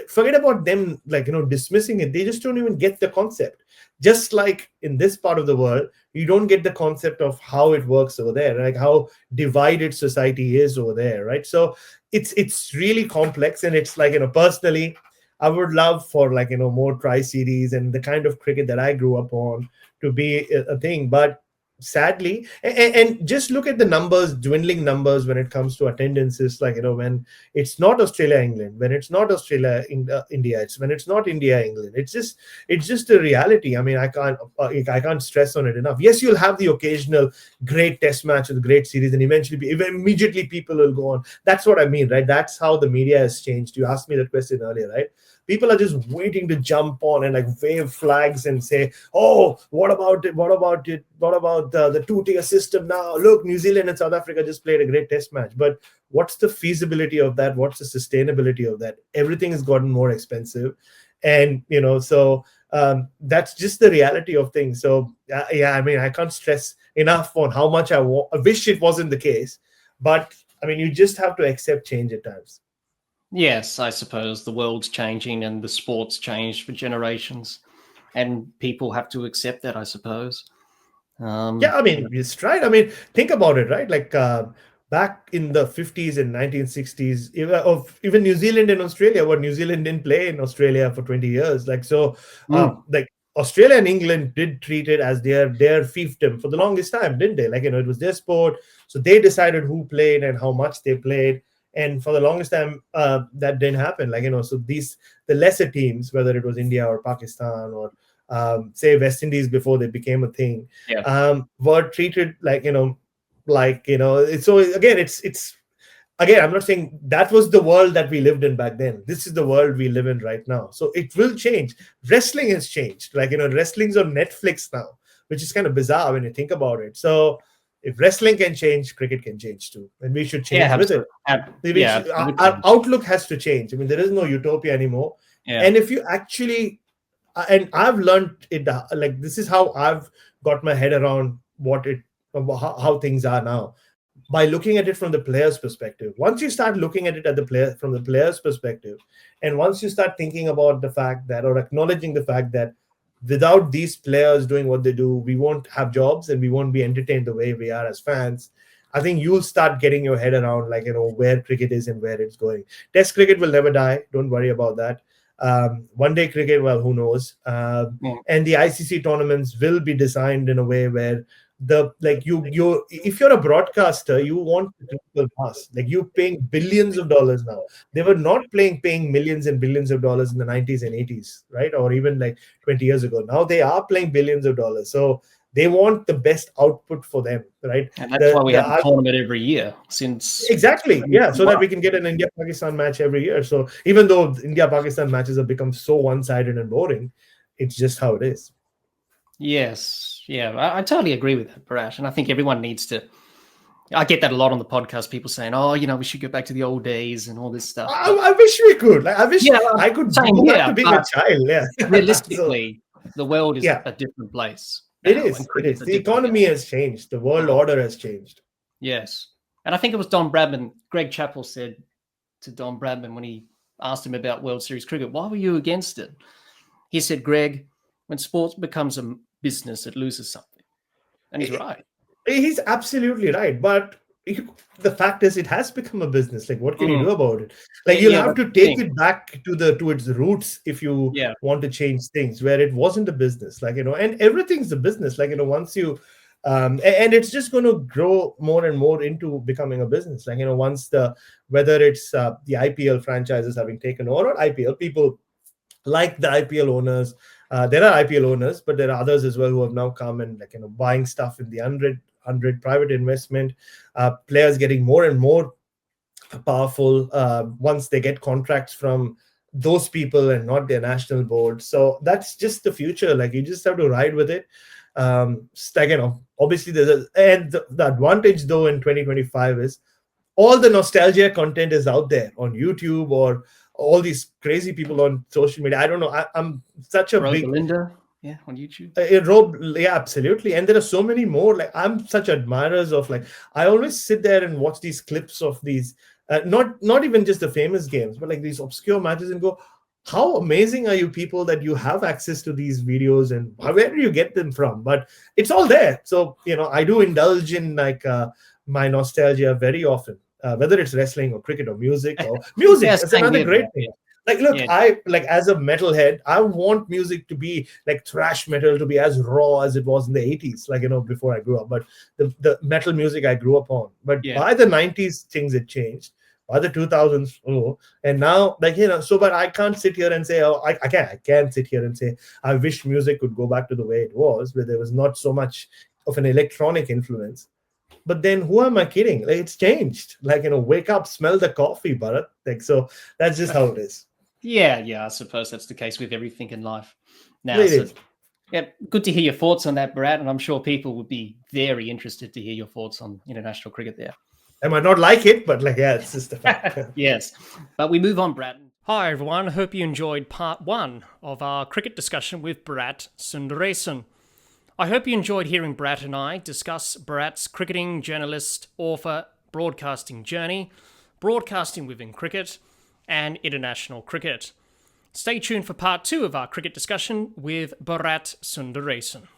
forget about them, like, dismissing it. They just don't even get the concept. Just like in this part of the world, you don't get the concept of how it works over there, like how divided society is over there, right? So it's really complex. And it's like, personally, I would love for, like, more tri-series and the kind of cricket that I grew up on to be a thing. But sadly, and just look at the numbers, dwindling numbers when it comes to attendances. Like, when it's not Australia England, when it's not Australia India, it's when it's not India England, it's just a reality. I mean, I can't stress on it enough. Yes, you'll have the occasional great test match with great series, and eventually immediately people will go on. That's what I mean, right? That's how the media has changed. You asked me that question earlier, right? People are just waiting to jump on and, like, wave flags and say, oh, what about it, what about the two-tier system now? Look, New Zealand and South Africa just played a great test match. But what's the feasibility of that? What's the sustainability of that? Everything has gotten more expensive. And so that's just the reality of things. So yeah, I mean, I can't stress enough on how much I wish it wasn't the case. But I mean, you just have to accept change at times. Yes, I suppose the world's changing and the sport's changed for generations, and people have to accept that, I suppose. Yeah, I You know, mean, it's right. I mean, think about it, right? Like back in the 50s and 1960s, even New Zealand and Australia, what New Zealand didn't play in Australia for 20 years. Like, so, mm, like, Australia and England did treat it as their fiefdom for the longest time, didn't they? Like, it was their sport. So they decided who played and how much they played. And for the longest time, that didn't happen. Like, so the lesser teams, whether it was India or Pakistan or say West Indies before they became a thing, yeah, were treated like so again it's again, I'm not saying that was the world that we lived in back then. This is the world we live in right now, so it will change. Wrestling has changed, like wrestling's on Netflix now, which is kind of bizarre when you think about it. So if wrestling can change, cricket can change too, and we should yeah, change with it. absolutely. Yeah, Our absolutely. outlook has to change. I mean, there is no utopia anymore. Yeah, And if you actually and I've learned it, like this is how I've got my head around how things are now, by looking at it from the player's perspective. Once you start looking at it at the player from the player's perspective, and once you start thinking about the fact that, or acknowledging the fact that without these players doing what they do, we won't have jobs and we won't be entertained the way we are as fans. I think you'll start getting your head around, like, where cricket is and where it's going. Test cricket will never die. Don't worry about that. One day cricket, well, who knows? mm, And the ICC tournaments will be designed in a way where the like you if you're a broadcaster, you want critical mass. Like, you paying billions of dollars now. They were not paying millions and billions of dollars in the 90s and 80s, right? Or even like 20 years ago. Now they are playing billions of dollars. So they want the best output for them, right? and that's why we have a The tournament every year since Exactly. Yeah. So that 2021. we can get an India Pakistan match every year. So even though India Pakistan matches have become so one sided and boring, it's just how it is. Yes, yeah, I totally agree with that, Bharat, and I think everyone needs to. I get that a lot on the podcast. People saying, "Oh, we should go back to the old days and all this stuff." But I wish we could. Like, I wish yeah, I could same go back here. to being a But child. Yeah. So, realistically, the world is yeah, a different place it now, and is. It cricket's is. a The different economy game. has changed. The world order has changed. Yes, and I think it was Don Bradman. Greg Chappell said to Don Bradman when he asked him about World Series cricket, "Why were you against it?" He said, "Greg, when sports becomes a business, it loses something," and he's right. He's absolutely right. But the fact is, it has become a business. Like, what can you Mm. do about it? Like, you'll Yeah, have that's to the take thing. it back to its roots if you Yeah, want to change things where it wasn't a business. Like, and everything's a business. Like, once you and it's just going to grow more and more into becoming a business. Like, once whether it's the IPL franchises having taken over, or IPL people like the IPL owners. There are IPL owners, but there are others as well who have now come and, like, buying stuff in the hundred private investment. Players getting more and more powerful once they get contracts from those people and not their national board. So that's just the future. Like, you just have to ride with it. Like, obviously and the advantage though in 2025 is all the nostalgia content is out there on YouTube, or all these crazy people on social media. I don't know. I'm such a big Rosalinda, yeah, on YouTube. Rob, yeah, absolutely. And there are so many more. Like, I'm such admirers of, like, I always sit there and watch these clips of these, not even just the famous games, but like these obscure matches, and go, how amazing are you people that you have access to these videos, and where do you get them from? But it's all there. So I do indulge in, like, my nostalgia very often, whether it's wrestling or cricket or music. Or music Yeah, is same another here, great Brad. thing. Yeah, Like, look, yeah, I, like, as a metalhead, I want music to be like thrash metal, to be as raw as it was in the 80s, like, before I grew up. But the metal music I grew up on. But yeah. by the 90s, things had changed. By the 2000s, and now, like, so, but I can't sit here and say, oh, I can sit here and say I wish music could go back to the way it was, where there was not so much of an electronic influence. But then, who am I kidding? Like, it's changed. Like, wake up, smell the coffee, Bharat. Like, so that's just how it is. Yeah. I suppose that's the case with everything in life now. It So, is. yeah, good to hear your thoughts on that, Brad. And I'm sure people would be very interested to hear your thoughts on international cricket there. I might not like it, but, like, yeah, it's just a fact. Yes. But we move on, Brad. Hi, everyone. Hope you enjoyed part one of our cricket discussion with Bharat Sundaresan. I hope you enjoyed hearing Bharat and I discuss Bharat's cricketing, journalist, author, broadcasting journey, broadcasting within cricket, and international cricket. Stay tuned for part 2 of our cricket discussion with Bharat Sundaresan.